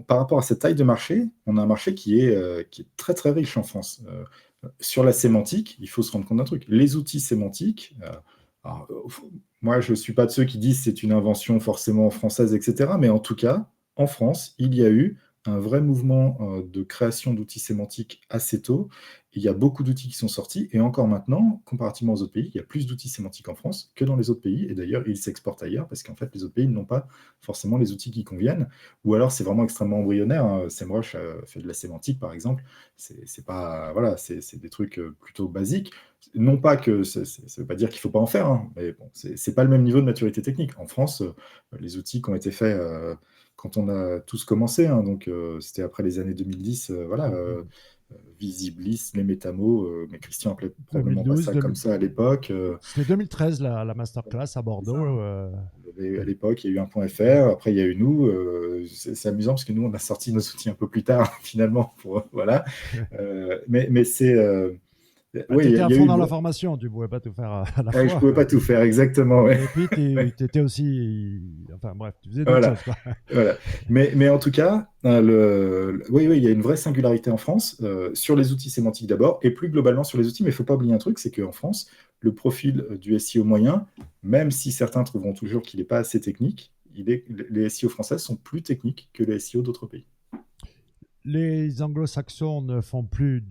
par rapport à cette taille de marché, on a un marché qui est très très riche en France. Sur la sémantique, il faut se rendre compte d'un truc. Les outils sémantiques, alors, moi je ne suis pas de ceux qui disent que c'est une invention forcément française, etc. Mais en tout cas, en France, il y a eu un vrai mouvement de création d'outils sémantiques assez tôt. Il y a beaucoup d'outils qui sont sortis, et encore maintenant, comparativement aux autres pays, il y a plus d'outils sémantiques en France que dans les autres pays, et d'ailleurs, ils s'exportent ailleurs, parce qu'en fait, les autres pays n'ont pas forcément les outils qui conviennent, ou alors c'est vraiment extrêmement embryonnaire, hein. SEMrush fait de la sémantique, par exemple, c'est pas, voilà, c'est des trucs plutôt basiques, non pas que, ça veut pas dire qu'il faut pas en faire, hein, mais bon, c'est pas le même niveau de maturité technique. En France, les outils qui ont été faits quand on a tous commencé, hein, donc c'était après les années 2010, voilà, Visiblis, les métamos, mais Christian appelait probablement pas 2012, ça comme ça à l'époque. C'était 2013 la masterclass à Bordeaux. À l'époque, il y a eu un point .fr, après il y a eu nous. C'est amusant parce que nous, on a sorti nos outils un peu plus tard, finalement. Voilà. Mais c'est. Oui, tu étais à fond dans la formation, tu ne pouvais pas tout faire à la fois. Je ne pouvais pas tout faire, exactement. Ouais. Et puis, tu étais aussi. Enfin, bref, tu faisais d'autres choses. Voilà. Mais en tout cas, oui, il y a une vraie singularité en France sur les outils sémantiques d'abord, et plus globalement sur les outils. Mais il ne faut pas oublier un truc, c'est qu'en France, le profil du SEO moyen, même si certains trouveront toujours qu'il n'est pas assez technique, les SEO françaises sont plus techniques que les SEO d'autres pays. Les anglo-saxons ne font plus,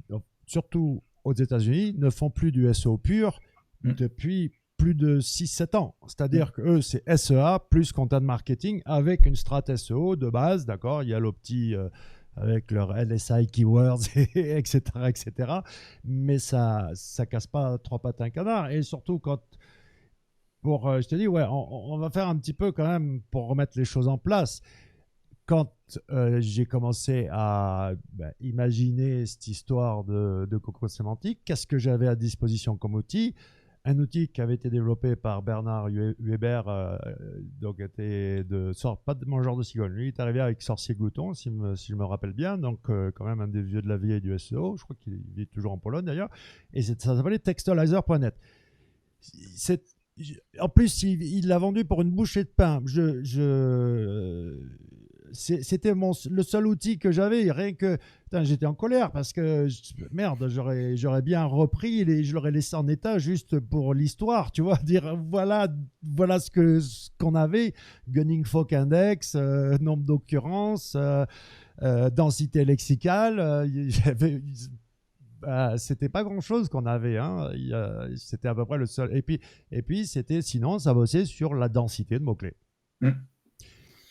surtout aux États-Unis, ne font plus du SEO pur depuis plus de 6-7 ans. C'est-à-dire qu'eux, c'est SEA plus content marketing avec une strat SEO de base, d'accord. Il y a l'opti avec leur LSI keywords, etc., etc. Mais ça casse pas trois pattes à un canard. Et surtout quand, je te dis, ouais, on va faire un petit peu quand même pour remettre les choses en place. Quand j'ai commencé à imaginer cette histoire de Coco Sémantique. Qu'est-ce que j'avais à disposition comme outil? Un outil qui avait été développé par Bernard Weber, donc était pas de mangeur de cigognes. Lui, il est arrivé avec Sorcier Glouton, si je me rappelle bien, donc quand même un des vieux de la vieille du SEO. Je crois qu'il vit toujours en Pologne d'ailleurs. Et ça s'appelait Textualizer.net. En plus, il l'a vendu pour une bouchée de pain. C'était le seul outil que j'avais. Rien que j'étais en colère parce que merde, j'aurais bien repris et je l'aurais laissé en état juste pour l'histoire, tu vois, dire voilà ce qu'on avait, Gunning Folk Index, nombre d'occurrences, densité lexicale. C'était pas grand chose qu'on avait, hein. C'était à peu près le seul. Et puis sinon ça bossait sur la densité de mots-clés.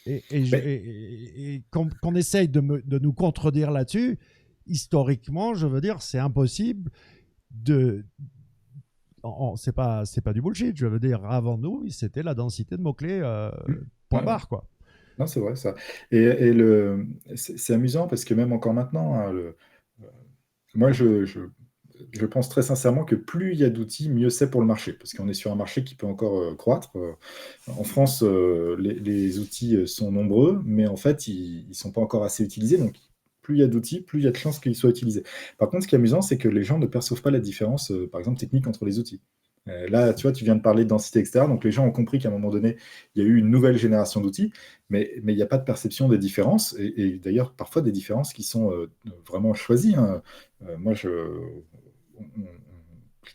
Et qu'on essaye de nous contredire là-dessus, historiquement, je veux dire, c'est impossible c'est pas du bullshit, je veux dire, avant nous, c'était la densité de mots-clés, point barre, quoi. Non, c'est vrai, ça. C'est amusant parce que même encore maintenant, hein, moi, je pense très sincèrement que plus il y a d'outils, mieux c'est pour le marché, parce qu'on est sur un marché qui peut encore croître. En France, les outils sont nombreux, mais en fait, ils ne sont pas encore assez utilisés. Donc, plus il y a d'outils, plus il y a de chances qu'ils soient utilisés. Par contre, ce qui est amusant, c'est que les gens ne perçoivent pas la différence, par exemple, technique entre les outils. Là, tu vois, tu viens de parler de densité, etc. Donc, les gens ont compris qu'à un moment donné, il y a eu une nouvelle génération d'outils, mais il n'y a pas de perception des différences. Et d'ailleurs, parfois, des différences qui sont vraiment choisies, hein. Moi, je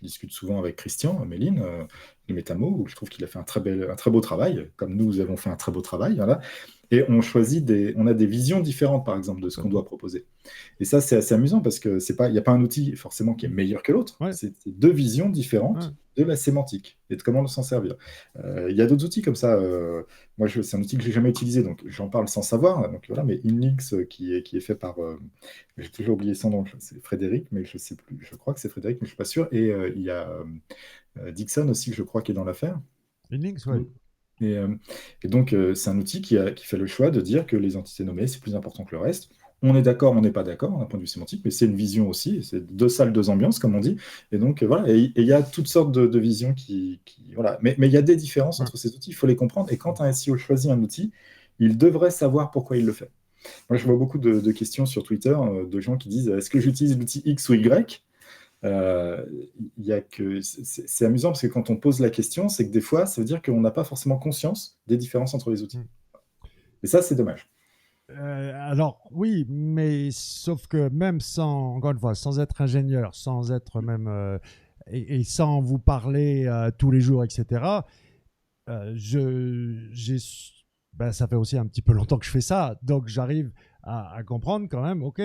discute souvent avec Christian Méline, de Métamo, où je trouve qu'il a fait un très beau travail, comme nous avons fait un très beau travail. Voilà. Et on a des visions différentes, par exemple, de ce qu'on doit proposer. Et ça, c'est assez amusant parce que il n'y a pas un outil forcément qui est meilleur que l'autre. Ouais. C'est deux visions différentes de la sémantique et de comment s'en servir. Il y a d'autres outils comme ça. Moi, c'est un outil que j'ai jamais utilisé, donc j'en parle sans savoir. Donc voilà, mais Inlinks qui est fait par, j'ai toujours oublié son nom, c'est Frédéric, mais je sais plus. Je crois que c'est Frédéric, mais je suis pas sûr. Et il y a Dixon aussi, je crois, qui est dans l'affaire. Inlinks, ouais. Et donc, c'est un outil qui fait le choix de dire que les entités nommées, c'est plus important que le reste. On est d'accord, on n'est pas d'accord d'un point de vue sémantique, mais c'est une vision aussi. C'est deux salles, deux ambiances, comme on dit. Et donc, voilà. Et il y a toutes sortes de visions voilà. Mais il y a des différences entre ces outils, il faut les comprendre. Et quand un SEO choisit un outil, il devrait savoir pourquoi il le fait. Moi, je vois beaucoup de questions sur Twitter de gens qui disent est-ce que j'utilise l'outil X ou Y? C'est amusant parce que quand on pose la question, c'est que des fois, ça veut dire qu'on n'a pas forcément conscience des différences entre les outils. Et ça, c'est dommage. Alors, oui, mais sauf que même encore une fois, sans être ingénieur, sans être même et sans vous parler tous les jours, etc. Ça fait aussi un petit peu longtemps que je fais ça, donc j'arrive à comprendre quand même, ok,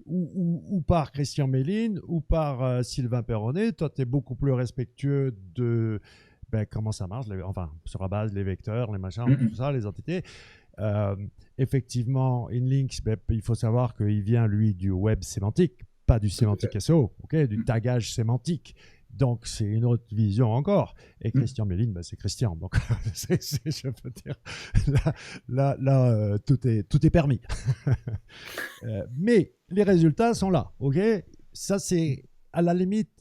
ou par Christian Méline, ou par Sylvain Perronnet, toi tu es beaucoup plus respectueux de comment ça marche, sur la base, les vecteurs, les machins, tout ça, les entités. Effectivement, Inlinks, il faut savoir qu'il vient, lui, du web sémantique, pas du sémantique SEO, du tagage sémantique. Donc, c'est une autre vision encore. Et Christian Méline, c'est Christian. Donc, je peux dire, là tout est permis. Mais les résultats sont là. Ça, c'est à la limite,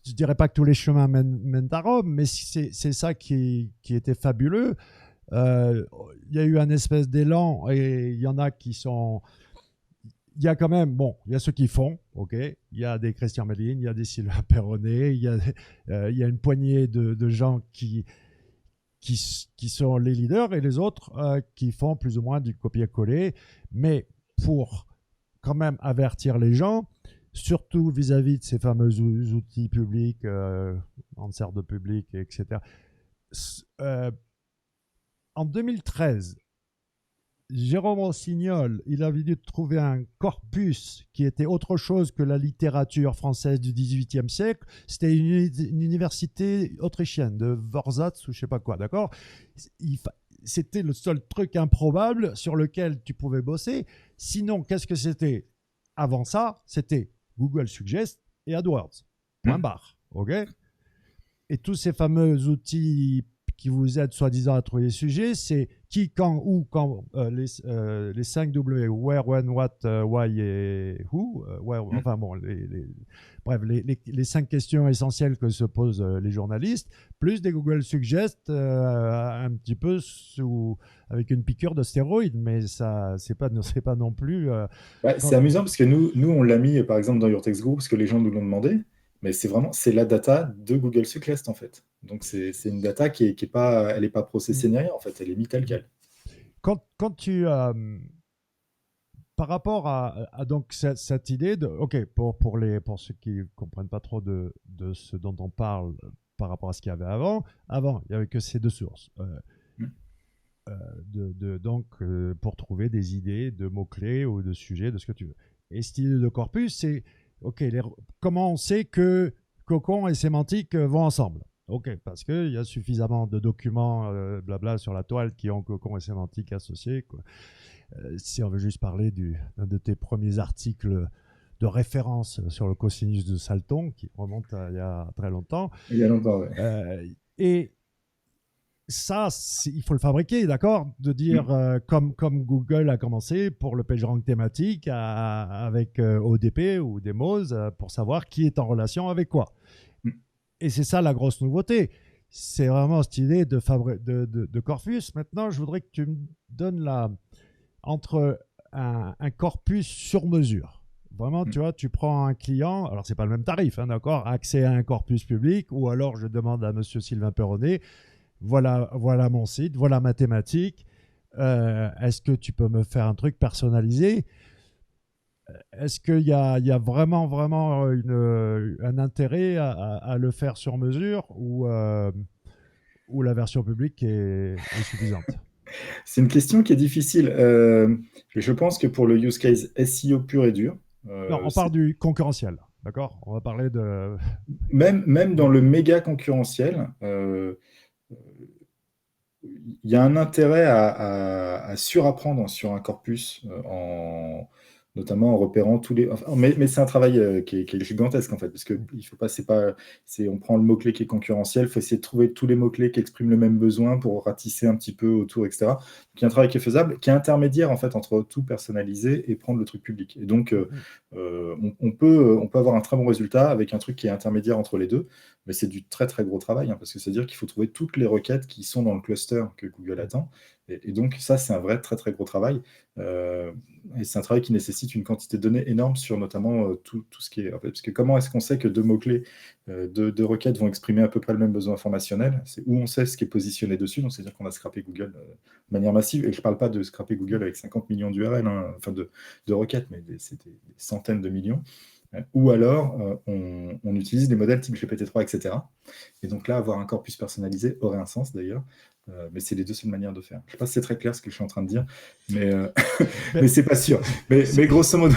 je ne dirais pas que tous les chemins mènent à Rome, mais c'est ça qui était fabuleux. Il y a eu un espèce d'élan et il y en a qui sont... Il y a quand même, il y a ceux qui font, il y a des Christian Méline, il y a des Sylvain Perronnet, il y a une poignée de gens qui sont les leaders et les autres qui font plus ou moins du copier-coller, mais pour quand même avertir les gens, surtout vis-à-vis de ces fameux outils publics, en serre de public, etc. En 2013, Jérôme Rossignol, il avait dû trouver un corpus qui était autre chose que la littérature française du XVIIIe siècle. C'était une université autrichienne de Vorsatz ou je ne sais pas quoi, d'accord ? C'était le seul truc improbable sur lequel tu pouvais bosser. Sinon, qu'est-ce que c'était ? Avant ça, c'était Google Suggest et AdWords. Point barre. Et tous ces fameux outils qui vous aident soi-disant à trouver des sujets, c'est qui, quand, où, quand, les 5 W, where, when, what, why et who, enfin bon, bref, les 5 questions essentielles que se posent les journalistes, plus des Google Suggest un petit peu avec une piqûre de stéroïdes, mais ça, c'est pas non plus. Ouais, c'est Quand- amusant parce que nous, on l'a mis par exemple dans Your Text Group parce que les gens nous l'ont demandé, mais c'est la data de Google Suggest en fait. Donc c'est une data qui est pas, elle est pas processée ni rien en fait, elle est mise telle quelle. quand tu par rapport à donc cette idée de, ok, pour ceux qui ne comprennent pas trop de ce dont on parle par rapport à ce qu'il y avait avant il n'y avait que ces deux sources. Mm. Donc, pour trouver des idées de mots-clés ou de sujets, de ce que tu veux. Et cette idée de corpus, c'est, ok, comment on sait que cocon et sémantique vont ensemble? Ok, parce qu'il y a suffisamment de documents, blabla, sur la toile qui ont cocon et sémantique associés, quoi. Si on veut juste parler d'un de tes premiers articles de référence sur le cosinus de Salton, qui remonte à il y a très longtemps. Il y a longtemps, ouais. Et ça, il faut le fabriquer, d'accord? De dire, comme Google a commencé pour le PageRank thématique avec ODP ou Demos, pour savoir qui est en relation avec quoi. Mm. Et c'est ça la grosse nouveauté. C'est vraiment cette idée de corpus. Maintenant, je voudrais que tu me donnes entre un corpus sur mesure. Vraiment, tu vois, tu prends un client, alors c'est pas le même tarif, hein, d'accord? Accès à un corpus public, ou alors je demande à monsieur Sylvain Perronnet, voilà mon site, voilà ma thématique. Est-ce que tu peux me faire un truc personnalisé? Est-ce qu'il y a vraiment, vraiment un intérêt à le faire sur mesure ou la version publique est suffisante? C'est une question qui est difficile. Et je pense que pour le use case SEO pur et dur, Non, on parle du concurrentiel, d'accord? On va parler de... même dans le méga concurrentiel, il y a un intérêt à surapprendre sur un corpus, notamment en repérant tous les. Enfin, mais c'est un travail qui est gigantesque en fait, parce que il faut pas, on prend le mot-clé qui est concurrentiel, il faut essayer de trouver tous les mots-clés qui expriment le même besoin pour ratisser un petit peu autour, etc. Donc il y a un travail qui est faisable, qui est intermédiaire en fait entre tout personnaliser et prendre le truc public. Et donc on peut avoir un très bon résultat avec un truc qui est intermédiaire entre les deux. Mais c'est du très très gros travail, hein, parce que c'est-à-dire qu'il faut trouver toutes les requêtes qui sont dans le cluster que Google attend. Et donc ça, c'est un vrai très très gros travail. Et c'est un travail qui nécessite une quantité de données énorme sur notamment tout ce qui est... En fait, parce que comment est-ce qu'on sait que deux mots-clés, deux requêtes vont exprimer à peu près le même besoin informationnel? C'est où on sait ce qui est positionné dessus. Donc c'est-à-dire qu'on a scrappé Google de manière massive. Et je ne parle pas de scraper Google avec 50 millions d'URL, hein, enfin de requêtes, mais c'est des centaines de millions. Ou alors, on utilise des modèles type GPT-3, etc. Et donc là, avoir un corpus personnalisé aurait un sens d'ailleurs. Mais c'est les deux seules manières de faire. Je ne sais pas si c'est très clair ce que je suis en train de dire, mais c'est pas sûr. Mais grosso modo.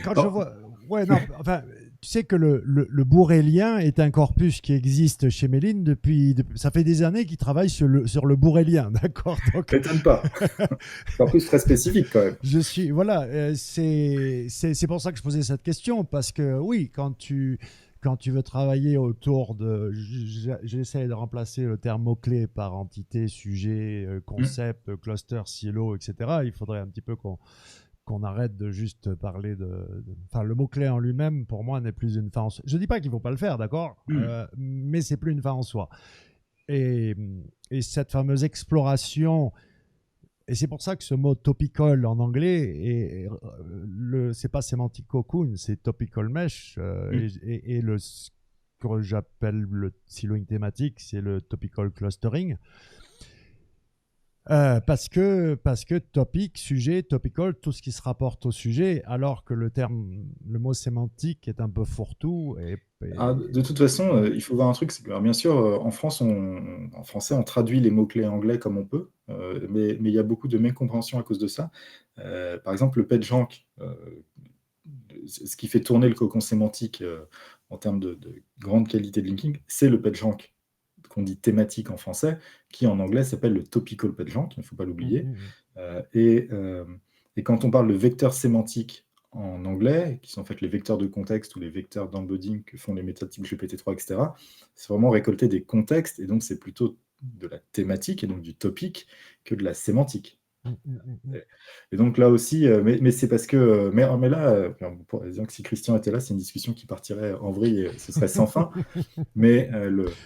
Quand je vois... Ouais, non, enfin, tu sais que le bourrélien est un corpus qui existe chez Méline depuis ça fait des années qu'il travaille sur le bourrélien, d'accord? Donc... M'étonne pas. Corpus très spécifique quand même. Voilà, c'est pour ça que je posais cette question, parce que oui, quand tu veux travailler autour de... J'essaie de remplacer le terme mot-clé par entité, sujet, concept, cluster, silo, etc. Il faudrait un petit peu qu'on arrête de juste parler Enfin, le mot-clé en lui-même, pour moi, n'est plus une fin en soi. Je ne dis pas qu'il ne faut pas le faire, d'accord, mais c'est plus une fin en soi. Et cette fameuse exploration... Et c'est pour ça que ce mot topical en anglais, c'est pas semantic cocoon, c'est topical mesh. Et ce que j'appelle le siloing thématique, c'est le topical clustering. Parce que topic, sujet, topical, tout ce qui se rapporte au sujet, alors que le mot sémantique est un peu fourre-tout. De toute façon, il faut voir un truc, c'est que bien sûr, en France, en français, on traduit les mots-clés anglais comme on peut, mais il y a beaucoup de mécompréhension à cause de ça. Par exemple, le PageRank, ce qui fait tourner le cocon sémantique en termes de grande qualité de linking, c'est le PageRank qu'on dit thématique en français, qui en anglais s'appelle le topical PageRank, il ne faut pas l'oublier. Et quand on parle de vecteur sémantique en anglais, qui sont en fait les vecteurs de contexte ou les vecteurs d'embedding que font les méthodes type GPT-3, etc., c'est vraiment récolter des contextes, et donc c'est plutôt de la thématique et donc du topic que de la sémantique. Mm, mm, mm. Et donc là aussi, mais c'est parce que, mais là, disons que si Christian était là, c'est une discussion qui partirait en vrille et ce serait sans fin. Mais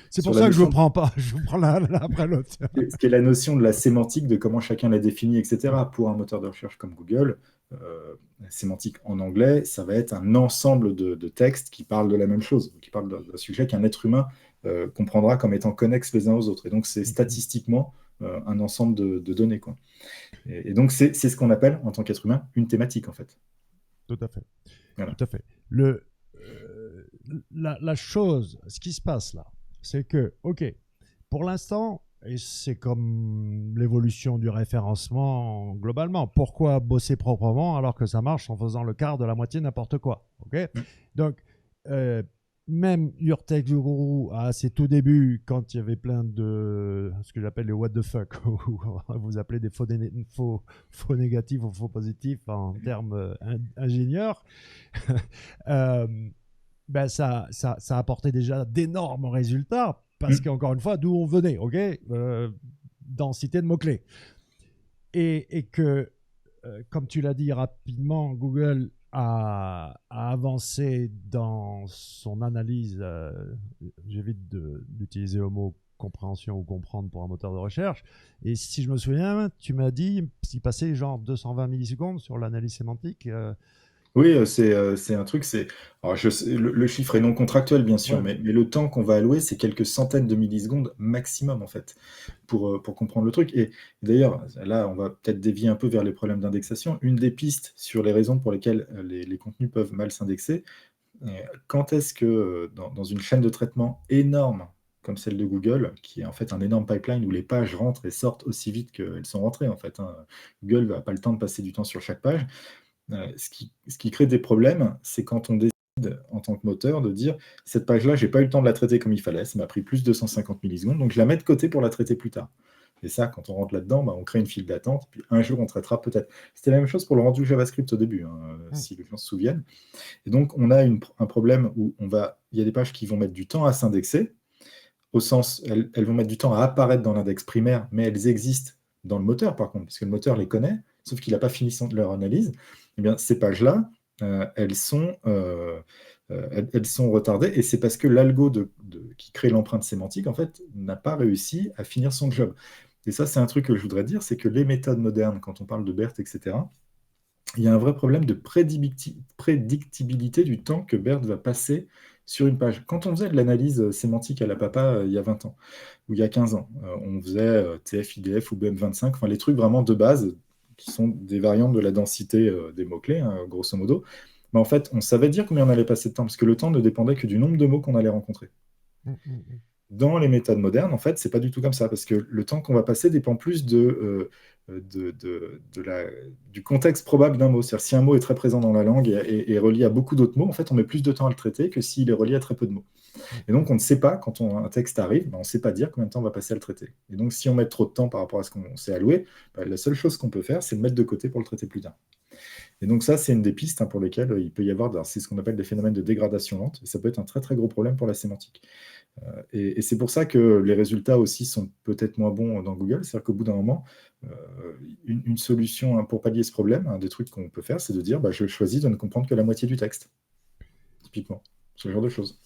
C'est sur pour la ça que je ne notion le prends pas. Je vous prends l'un après l'autre. ce qui est la notion de la sémantique, de comment chacun la définit, etc. Pour un moteur de recherche comme Google, la sémantique en anglais, ça va être un ensemble de textes qui parlent de la même chose, qui parlent d'un sujet qu'un être humain comprendra comme étant connexes les uns aux autres. Et donc, c'est statistiquement un ensemble de données, quoi. Et donc, c'est ce qu'on appelle, en tant qu'être humain, une thématique, en fait. Tout à fait. Voilà. Tout à fait. La chose, ce qui se passe là, c'est que, OK, pour l'instant, et c'est comme l'évolution du référencement globalement, pourquoi bosser proprement alors que ça marche en faisant le quart de la moitié n'importe quoi, OK? Donc, même Your Tech Guru, à ses tout débuts, quand il y avait plein de ce que j'appelle les what the fuck, ou vous appelez des faux négatifs ou faux positifs en termes ingénieurs, ben ça apportait déjà d'énormes résultats parce qu'encore une fois, d'où on venait, ok, densité de mots-clés. Et que, comme tu l'as dit rapidement, Google a avancé dans son analyse, j'évite d'utiliser le mot compréhension ou comprendre pour un moteur de recherche. Et si je me souviens, tu m'as dit qu'il passait genre 220 millisecondes sur l'analyse sémantique. Oui, c'est un truc, alors le chiffre est non contractuel, bien sûr, Ouais. mais le temps qu'on va allouer, c'est quelques centaines de millisecondes maximum, en fait, pour comprendre le truc. Et d'ailleurs, là, on va peut-être dévier un peu vers les problèmes d'indexation. Une des pistes sur les raisons pour lesquelles les contenus peuvent mal s'indexer, quand est-ce que dans une chaîne de traitement énorme, comme celle de Google, qui est en fait un énorme pipeline où les pages rentrent et sortent aussi vite qu'elles sont rentrées, en fait, hein. Google n'a pas le temps de passer du temps sur chaque page. Ce qui crée des problèmes, c'est quand on décide, en tant que moteur, de dire cette page-là, j'ai pas eu le temps de la traiter comme il fallait, ça m'a pris plus de 250 millisecondes, donc je la mets de côté pour la traiter plus tard. Et ça, quand on rentre là-dedans, on crée une file d'attente, puis un jour on traitera peut-être. C'était la même chose pour le rendu JavaScript au début, hein, si les gens se souviennent. Et donc on a un problème où il y a des pages qui vont mettre du temps à s'indexer, au sens, elles vont mettre du temps à apparaître dans l'index primaire, mais elles existent dans le moteur par contre, parce que le moteur les connaît, sauf qu'il n'a pas fini leur analyse. Eh bien, ces pages-là, elles sont retardées, et c'est parce que l'algo qui crée l'empreinte sémantique, en fait, n'a pas réussi à finir son job. Et ça, c'est un truc que je voudrais dire, c'est que les méthodes modernes, quand on parle de BERT, etc., il y a un vrai problème de prédictibilité du temps que BERT va passer sur une page. Quand on faisait de l'analyse sémantique à la papa il y a 20 ans, ou il y a 15 ans, on faisait TF, IDF ou BM25, enfin les trucs vraiment de base, qui sont des variantes de la densité des mots-clés, hein, grosso modo. Mais en fait, on savait dire combien on allait passer de temps, parce que le temps ne dépendait que du nombre de mots qu'on allait rencontrer. Dans les méthodes modernes, en fait, c'est pas du tout comme ça, parce que le temps qu'on va passer dépend plus du contexte probable d'un mot. C'est-à-dire, si un mot est très présent dans la langue et relié à beaucoup d'autres mots, en fait, on met plus de temps à le traiter que s'il est relié à très peu de mots. Et donc, on ne sait pas, quand un texte arrive, on ne sait pas dire combien de temps on va passer à le traiter. Et donc, si on met trop de temps par rapport à ce qu'on s'est alloué, la seule chose qu'on peut faire, c'est le mettre de côté pour le traiter plus tard. Et donc ça, c'est une des pistes, hein, pour lesquelles il peut y avoir, c'est ce qu'on appelle des phénomènes de dégradation lente, et ça peut être un très très gros problème pour la sémantique. Et c'est pour ça que les résultats aussi sont peut-être moins bons dans Google. C'est-à-dire qu'au bout d'un moment, une solution, hein, pour pallier ce problème, un des trucs qu'on peut faire, c'est de dire je choisis de ne comprendre que la moitié du texte. Typiquement, ce genre de choses.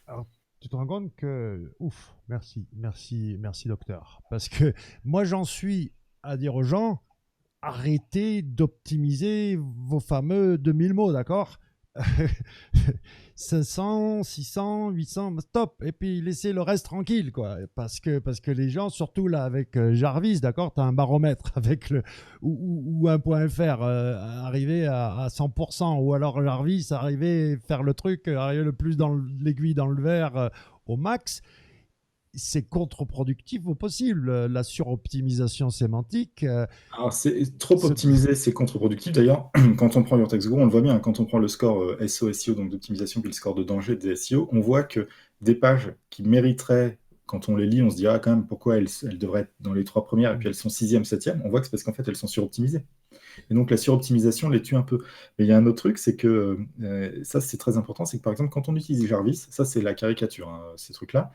Alors, tu te rends compte que, ouf, merci docteur. Parce que moi, j'en suis à dire aux gens, arrêtez d'optimiser vos fameux 2000 mots, d'accord? 500, 600, 800, stop. Et puis laissez le reste tranquille, quoi. Parce que les gens, surtout là avec Jarvis, d'accord, tu as un baromètre avec ou un point .fr arrivé à 100%, ou alors Jarvis arrivé faire le truc, arriver le plus dans l'aiguille dans le verre au max. C'est contre-productif au possible, la suroptimisation sémantique. Alors, c'est trop optimisé, c'est contre-productif. D'ailleurs, quand on prend Your-Text-Go, on le voit bien, hein, quand on prend le score SEO, donc d'optimisation, puis le score de danger des SEO, on voit que des pages qui mériteraient, quand on les lit, on se dit, quand même, pourquoi elles devraient être dans les 3 premières, et puis elles sont 6e, 7e, on voit que c'est parce qu'en fait, elles sont suroptimisées. Et donc, la suroptimisation les tue un peu. Mais il y a un autre truc, c'est que, ça, c'est très important, c'est que, par exemple, quand on utilise Jarvis, ça, c'est la caricature, hein, ces trucs-là,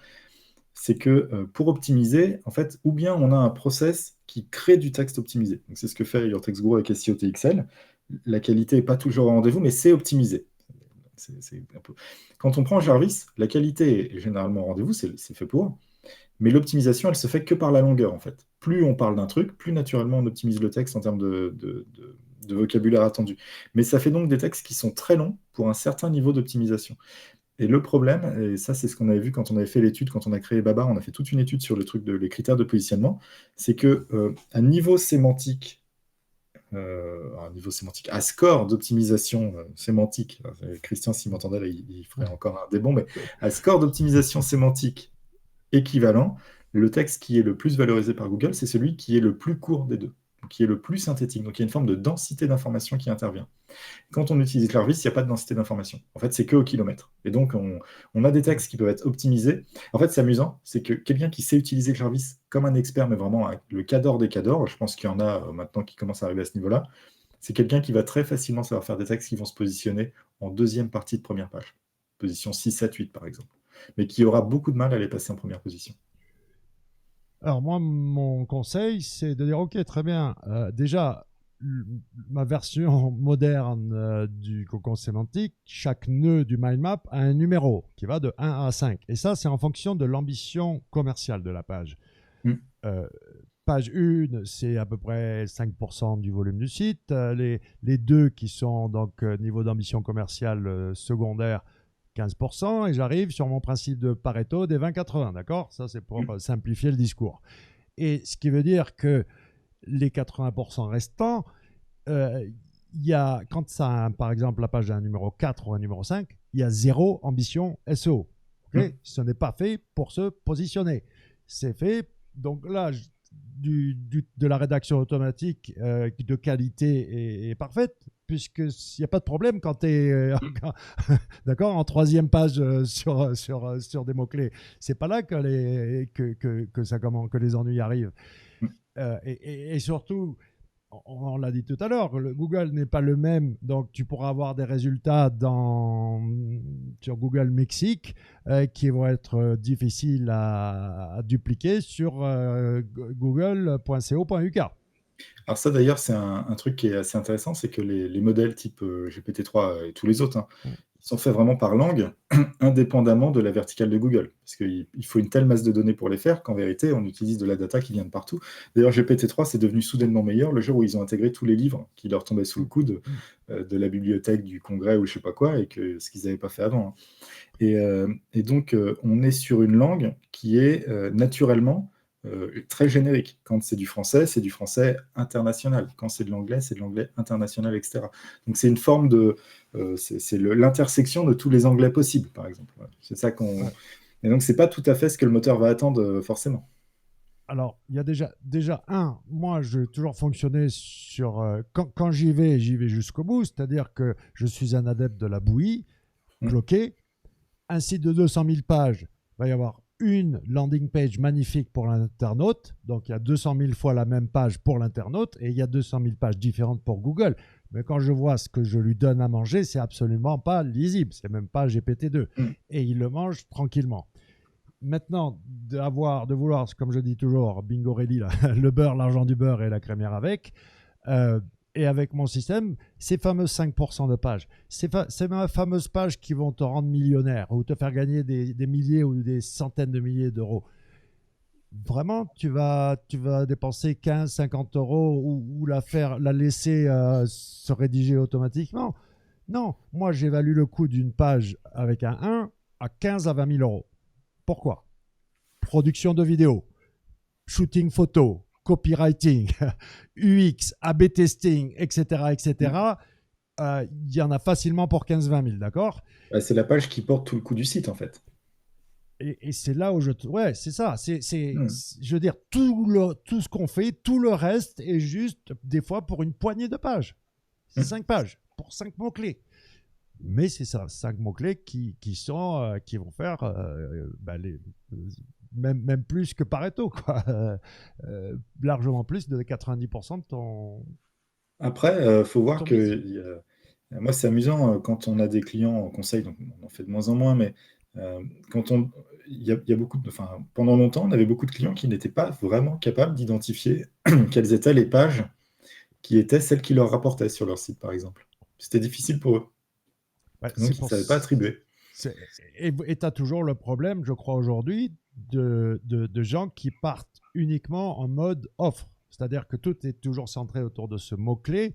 c'est que pour optimiser, en fait, ou bien on a un process qui crée du texte optimisé. Donc, c'est ce que fait Your Text Guru avec SEO TXL. La qualité n'est pas toujours au rendez-vous, mais c'est optimisé. Un peu... Quand on prend Jarvis, la qualité est généralement au rendez-vous, c'est fait pour. Mais l'optimisation, elle se fait que par la longueur, en fait. Plus on parle d'un truc, plus naturellement on optimise le texte en termes de vocabulaire attendu. Mais ça fait donc des textes qui sont très longs pour un certain niveau d'optimisation. Et le problème, et ça c'est ce qu'on avait vu quand on avait fait l'étude, quand on a créé Babar, on a fait toute une étude sur le truc les critères de positionnement, c'est que à niveau sémantique, à score d'optimisation sémantique, Christian s'il m'entendait là, il ferait encore un débon, mais à score d'optimisation sémantique équivalent, le texte qui est le plus valorisé par Google, c'est celui qui est le plus court des deux, qui est le plus synthétique. Donc il y a une forme de densité d'information qui intervient. Quand on utilise Clarvis, il n'y a pas de densité d'information. En fait, c'est que au kilomètre. Et donc, on a des textes qui peuvent être optimisés. En fait, c'est amusant, c'est que quelqu'un qui sait utiliser Clarvis comme un expert, mais vraiment le cador des cadors, je pense qu'il y en a maintenant qui commencent à arriver à ce niveau-là, c'est quelqu'un qui va très facilement savoir faire des textes qui vont se positionner en deuxième partie de première page. Position 6, 7, 8, par exemple. Mais qui aura beaucoup de mal à les passer en première position. Alors moi, mon conseil, c'est de dire, ok, très bien, déjà, ma version moderne du cocon sémantique, chaque nœud du mind map a un numéro qui va de 1 à 5. Et ça, c'est en fonction de l'ambition commerciale de la page. Page 1, c'est à peu près 5% du volume du site. Les deux qui sont donc niveau d'ambition commerciale secondaire, 15%, et j'arrive sur mon principe de Pareto des 20-80, d'accord? Ça, c'est pour simplifier le discours. Et ce qui veut dire que les 80% restants, quand ça, par exemple, la page a un numéro 4 ou un numéro 5, il y a zéro ambition SEO. Okay? Ce n'est pas fait pour se positionner. C'est fait, donc là, de la rédaction automatique de qualité est parfaite, puisqu'il n'y a pas de problème quand tu es d'accord, en troisième page sur des mots-clés. C'est pas là que les ennuis arrivent. Et surtout, on l'a dit tout à l'heure, le Google n'est pas le même, donc tu pourras avoir des résultats sur Google Mexique qui vont être difficiles à dupliquer sur google.co.uk. Alors ça d'ailleurs, c'est un truc qui est assez intéressant, c'est que les modèles type GPT-3 et tous les autres, ils sont faits vraiment par langue, indépendamment de la verticale de Google. Parce qu'il faut une telle masse de données pour les faire qu'en vérité, on utilise de la data qui vient de partout. D'ailleurs, GPT-3, c'est devenu soudainement meilleur le jour où ils ont intégré tous les livres qui leur tombaient sous le coude de la bibliothèque du Congrès ou je sais pas quoi, et ce qu'ils n'avaient pas fait avant. Et donc, on est sur une langue qui est naturellement très générique. Quand c'est du français international. Quand c'est de l'anglais international, etc. Donc c'est une forme c'est l'intersection de tous les anglais possibles, par exemple. C'est ça qu'on... Ouais. Et donc c'est pas tout à fait ce que le moteur va attendre forcément. Alors, il y a déjà moi, je vais toujours fonctionner sur... quand j'y vais jusqu'au bout, c'est-à-dire que je suis un adepte de la bouillie, cloquée. Un site de 200 000 pages, il va y avoir une landing page magnifique pour l'internaute. Donc, il y a 200 000 fois la même page pour l'internaute et il y a 200 000 pages différentes pour Google. Mais quand je vois ce que je lui donne à manger, c'est absolument pas lisible. C'est même pas GPT-2. Et il le mange tranquillement. Maintenant, de vouloir, comme je dis toujours, bingo ready, le beurre, l'argent du beurre et la crémière avec, et avec mon système, ces fameuses 5% de pages, ces fameuses pages qui vont te rendre millionnaire ou te faire gagner des milliers ou des centaines de milliers d'euros. Vraiment, tu vas dépenser 15, 50 euros ou la laisser se rédiger automatiquement. Non, moi j'évalue le coût d'une page avec un 1 à 15 à 20 000 euros. Pourquoi? Production de vidéos, shooting photo, copywriting, UX, AB testing, etc., etc. Il y en a facilement pour 15-20 000, d'accord? C'est la page qui porte tout le coût du site, en fait. Et c'est là où ouais, c'est ça. Je veux dire, tout ce qu'on fait, tout le reste est juste, des fois, pour une poignée de pages. 5 pages, pour 5 mots-clés. Mais c'est ça, 5 mots-clés qui vont faire même plus que Pareto, quoi. Largement plus de 90% de ton... Après, faut voir que... Moi, c'est amusant quand on a des clients en conseil, donc on en fait de moins en moins, mais il y a beaucoup pendant longtemps, on avait beaucoup de clients qui n'étaient pas vraiment capables d'identifier quelles étaient les pages qui étaient celles qui leur rapportaient sur leur site, par exemple. C'était difficile pour eux. Ouais, Donc, ils ne savaient pas attribuer. Et tu as toujours le problème, je crois, aujourd'hui, de gens qui partent uniquement en mode offre. C'est-à-dire que tout est toujours centré autour de ce mot-clé,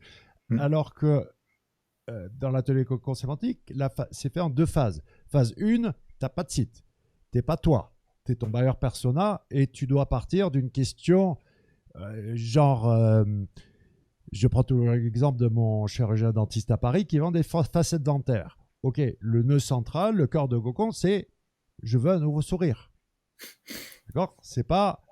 alors que dans l'atelier Cocon Sémantique, c'est fait en 2 phases. Phase 1, tu n'as pas de site. Tu n'es pas toi. Tu es ton buyer persona et tu dois partir d'une question je prends toujours l'exemple de mon chirurgien dentiste à Paris qui vend des facettes dentaires. Ok, le nœud central, le cœur de Cocon, c'est je veux un nouveau sourire. D'accord? C'est pas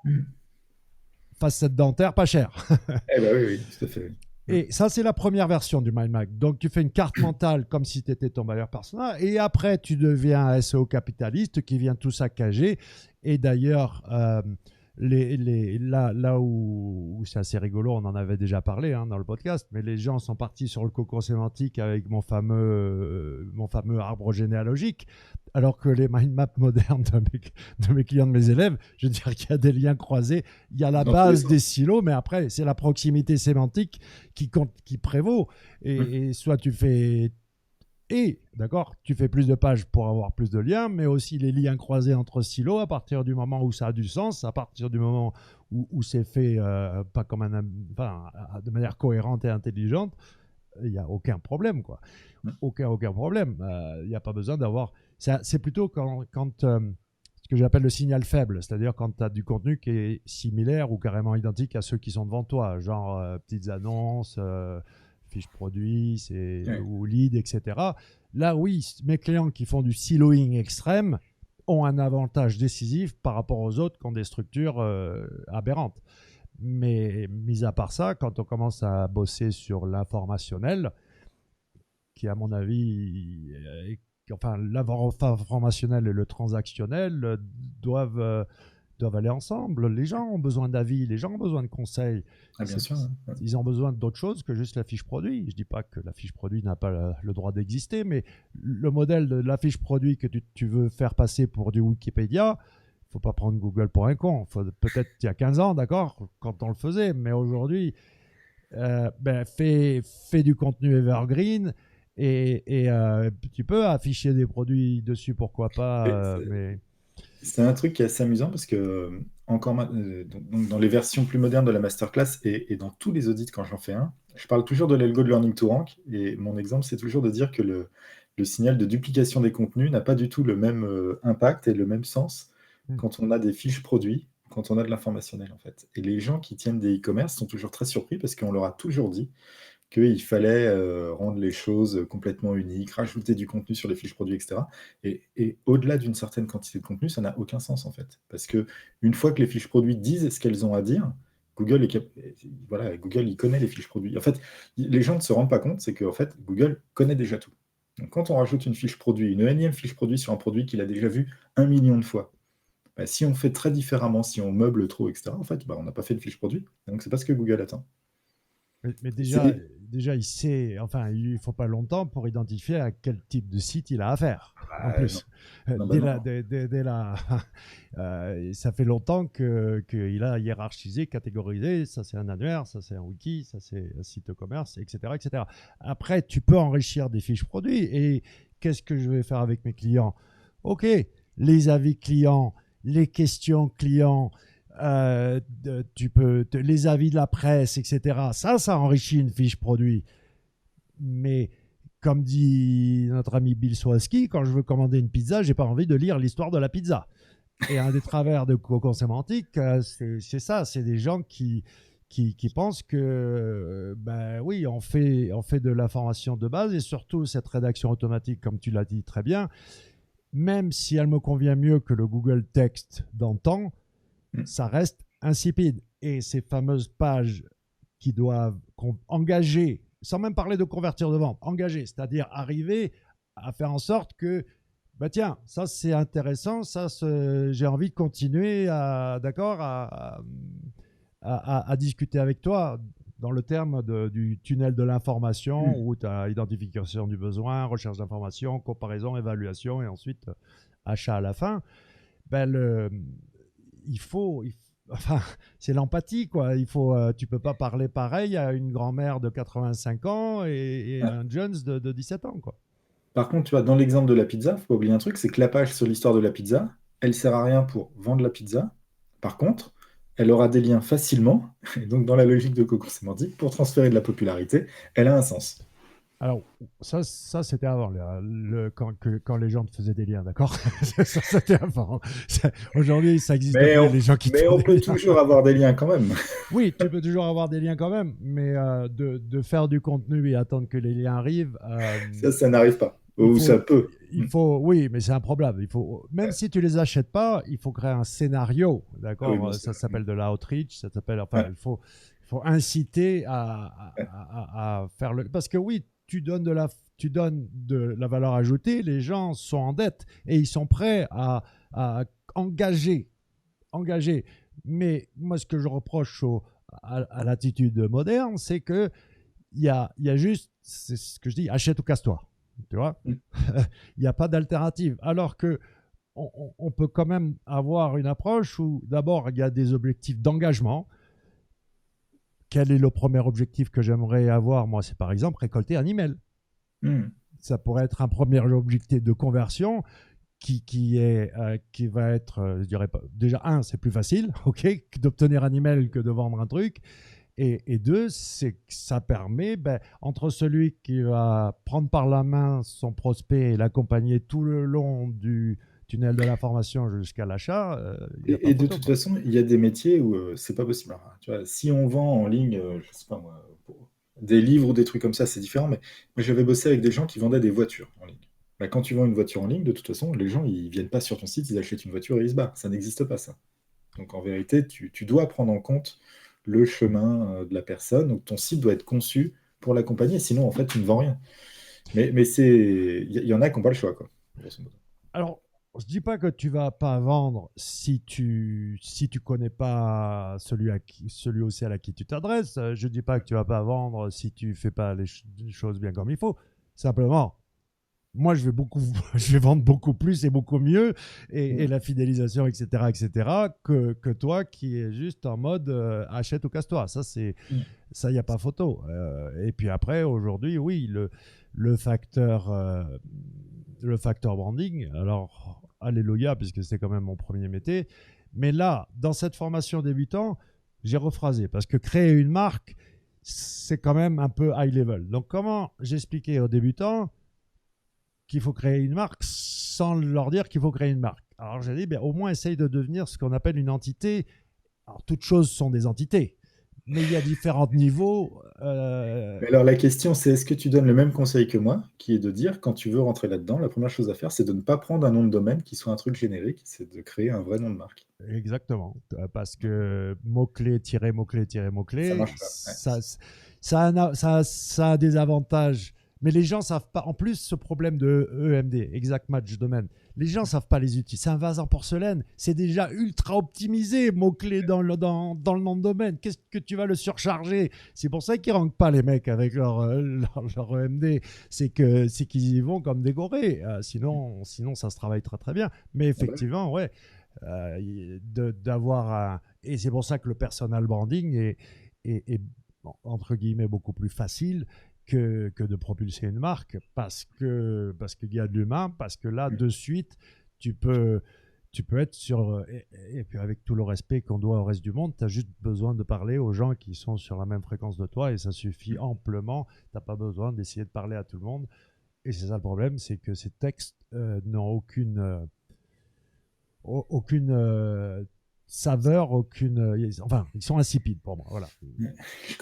facette dentaire pas cher. Eh ben oui, tout à fait. Et ça, c'est la première version du mind map. Donc, tu fais une carte mentale comme si tu étais ton buyer persona. Et après, tu deviens un SEO capitaliste qui vient tout saccager. Et d'ailleurs, là où c'est assez rigolo, on en avait déjà parlé dans le podcast, mais les gens sont partis sur le cocon sémantique avec mon fameux arbre généalogique, alors que les mind maps modernes de mes clients, de mes élèves, je veux dire qu'il y a des liens croisés, il y a la base des silos, mais après, c'est la proximité sémantique qui compte, qui prévaut. Et soit tu fais... d'accord, tu fais plus de pages pour avoir plus de liens, mais aussi les liens croisés entre silos à partir du moment où ça a du sens, à partir du moment où c'est fait pas comme de manière cohérente et intelligente, il n'y a aucun problème, quoi. Aucun problème. Il n'y a pas besoin d'avoir... C'est plutôt quand ce que j'appelle le signal faible, c'est-à-dire quand tu as du contenu qui est similaire ou carrément identique à ceux qui sont devant toi, genre petites annonces... fiches produits ou lead, etc. Là, oui, mes clients qui font du siloing extrême ont un avantage décisif par rapport aux autres qui ont des structures aberrantes. Mais mis à part ça, quand on commence à bosser sur l'informationnel, qui à mon avis, l'informationnel et le transactionnel doivent aller ensemble. Les gens ont besoin d'avis, les gens ont besoin de conseils. Bien sûr. Ils ont besoin d'autre chose que juste la fiche produit. Je ne dis pas que la fiche produit n'a pas le droit d'exister, mais le modèle de la fiche produit que tu veux faire passer pour du Wikipédia, il ne faut pas prendre Google pour un con. Peut-être il y a 15 ans, d'accord, quand on le faisait, mais aujourd'hui, fais du contenu evergreen et tu peux afficher des produits dessus, pourquoi pas, mais... C'est un truc qui est assez amusant parce que dans les versions plus modernes de la masterclass et dans tous les audits quand j'en fais un, je parle toujours de l'algo de Learning to Rank et mon exemple c'est toujours de dire que le signal de duplication des contenus n'a pas du tout le même impact et le même sens quand on a des fiches produits, quand on a de l'informationnel en fait. Et les gens qui tiennent des e-commerce sont toujours très surpris parce qu'on leur a toujours dit qu'il fallait rendre les choses complètement uniques, rajouter du contenu sur les fiches produits, etc. Et au-delà d'une certaine quantité de contenu, ça n'a aucun sens en fait. Parce que une fois que les fiches produits disent ce qu'elles ont à dire, Google, Google il connaît les fiches produits. En fait, les gens ne se rendent pas compte, c'est qu'en fait, Google connaît déjà tout. Donc quand on rajoute une fiche produit, une énième fiche produit sur un produit qu'il a déjà vu 1 million de fois, si on fait très différemment, si on meuble trop, etc., en fait, on n'a pas fait de fiche produit. Donc c'est pas ce que Google attend. Mais déjà, il sait, il ne faut pas longtemps pour identifier à quel type de site il a affaire. En plus, ça fait longtemps qu'il a hiérarchisé, catégorisé, ça c'est un annuaire, ça c'est un wiki, ça c'est un site e-commerce, etc., etc. Après, tu peux enrichir des fiches produits. Et qu'est-ce que je vais faire avec mes clients? Ok, les avis clients, les questions clients, les avis de la presse, etc. Ça enrichit une fiche produit. Mais comme dit notre ami Bill Swaski, quand je veux commander une pizza, j'ai pas envie de lire l'histoire de la pizza. Et un des travers de Cocon Sémantique, c'est ça, c'est des gens qui pensent que, oui, on fait de l'information de base et surtout cette rédaction automatique, comme tu l'as dit très bien, même si elle me convient mieux que le Google Text d'antan, ça reste insipide. Et ces fameuses pages qui doivent engager, sans même parler de convertir de vente, engager, c'est-à-dire arriver à faire en sorte que, tiens, ça c'est intéressant, j'ai envie de continuer à discuter avec toi dans le terme du tunnel de l'information où tu as identification du besoin, recherche d'information, comparaison, évaluation et ensuite achat à la fin. ben enfin, c'est l'empathie, quoi. Tu peux pas parler pareil à une grand-mère de 85 ans et Ouais. un Jones de 17 ans, quoi. Par contre, tu vois, dans l'exemple de la pizza, faut pas oublier un truc, c'est que la page sur l'histoire de la pizza, elle sert à rien pour vendre la pizza. Par contre, elle aura des liens facilement, et donc dans la logique de Cocon Sémantique, pour transférer de la popularité, elle a un sens. Alors, ça c'était avant, quand les gens te faisaient des liens, d'accord. Ça, c'était avant. Aujourd'hui, ça n'existe Mais plus, on, les gens qui te mais font on des peut liens. toujours avoir des liens quand même. Oui, tu peux toujours avoir des liens quand même, mais de faire du contenu et attendre que les liens arrivent, Ça n'arrive pas. il Ou faut, ça peut. oui, mais c'est improbable. Même si tu les achètes pas, il faut créer un scénario, Ah oui, bien d'accord. sûr. Ça s'appelle de l'outreach, ça s'appelle, enfin, Ouais. il faut inciter Ouais. à faire parce que oui, tu donnes de la valeur ajoutée, les gens sont en dette et ils sont prêts à engager, engager. Mais moi, ce que je reproche à l'attitude moderne, c'est que il y a juste, c'est ce que je dis, achète ou casse-toi. Tu vois, Mm. il n'y a pas d'alternative. Alors que on peut quand même avoir une approche où d'abord il y a des objectifs d'engagement. Quel est le premier objectif que j'aimerais avoir? Moi, c'est par exemple récolter un email. Mm. Ça pourrait être un premier objectif de conversion qui va être, je dirais pas, déjà c'est plus facile, ok, d'obtenir un email que de vendre un truc. Et deux, c'est que ça permet, entre celui qui va prendre par la main son prospect et l'accompagner tout le long du tunnel de la formation jusqu'à l'achat, il n'y a pas Et de photo, toute quoi. façon, il y a des métiers où c'est pas possible. Hein. Tu vois, si on vend en ligne, je sais pas moi, des livres ou des trucs comme ça, c'est différent. Mais moi, j'avais bossé avec des gens qui vendaient des voitures en ligne. Bah, quand tu vends une voiture en ligne, de toute façon, les gens, ils viennent pas sur ton site, ils achètent une voiture et ils se barrent. Ça n'existe pas, ça. Donc en vérité, tu dois prendre en compte le chemin de la personne. Donc ton site doit être conçu pour l'accompagner. Sinon, en fait, tu ne vends rien. Mais il y en a qui n'ont pas le choix, quoi, grosso modo. Alors, je dis pas que tu vas pas vendre si tu connais pas celui aussi à qui tu t'adresses. Je dis pas que tu vas pas vendre si tu fais pas les choses bien comme il faut. Simplement, moi, je vais vendre beaucoup plus et beaucoup mieux et Mm. la fidélisation, etc., que toi qui est juste en mode achète ou casse-toi. Mm. Ça, il n'y a pas photo. Et puis après, aujourd'hui, oui, le facteur, euh, le facteur branding. Alors, alléluia, puisque c'est quand même mon premier métier. Mais là, dans cette formation débutant, j'ai rephrasé parce que créer une marque, c'est quand même un peu high level. Donc, comment j'expliquais aux débutants qu'il faut créer une marque sans leur dire qu'il faut créer une marque. Alors j'ai dit, au moins essaye de devenir ce qu'on appelle une entité. Alors toutes choses sont des entités, mais il y a différents niveaux. Mais alors la question, c'est est-ce que tu donnes le même conseil que moi, qui est de dire, quand tu veux rentrer là-dedans, la première chose à faire, c'est de ne pas prendre un nom de domaine qui soit un truc générique, c'est de créer un vrai nom de marque. Exactement, parce que mot-clé, tirer mot-clé, tirer Ça mot-clé, marche pas. Ouais. ça a des avantages. Mais les gens savent pas. En plus, ce problème de EMD, Exact Match Domaine, les gens savent pas les utiliser. C'est un vase en porcelaine. C'est déjà ultra optimisé, mot-clé dans le nom de domaine. Qu'est-ce que tu vas le surcharger? C'est pour ça qu'ils ne rankent pas les mecs avec leur EMD. C'est qu'ils y vont comme des gorées. Sinon, ça se travaille très très bien. Mais Ah bah oui. effectivement, ouais, d'avoir un. Et c'est pour ça que le personal branding est, entre guillemets, beaucoup plus facile que de propulser une marque parce qu'il y a de l'humain, parce que là, de suite, tu peux, tu peux être sur. Et puis, avec tout le respect qu'on doit au reste du monde, tu as juste besoin de parler aux gens qui sont sur la même fréquence de toi et ça suffit amplement. Tu n'as pas besoin d'essayer de parler à tout le monde. Et c'est ça le problème, c'est que ces textes n'ont aucune saveur, enfin, ils sont insipides pour moi. Voilà.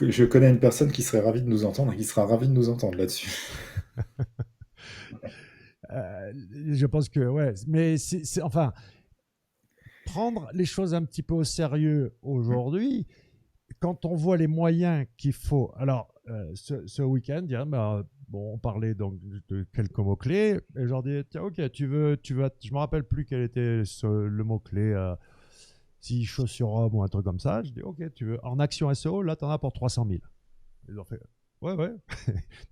Je connais une personne qui serait ravie de nous entendre et qui sera ravie de nous entendre là-dessus. Je pense que, ouais, mais enfin, prendre les choses un petit peu au sérieux aujourd'hui, quand on voit les moyens qu'il faut. Alors, ce week-end, bon, on parlait donc de quelques mots-clés, et je leur dis, tiens, ok, je me rappelle plus quel était le mot-clé, si chaussures Rome ou un truc comme ça. Je dis, ok, tu veux, en action SEO, là, tu en as pour 300 000. Ils ont fait, ouais, ouais,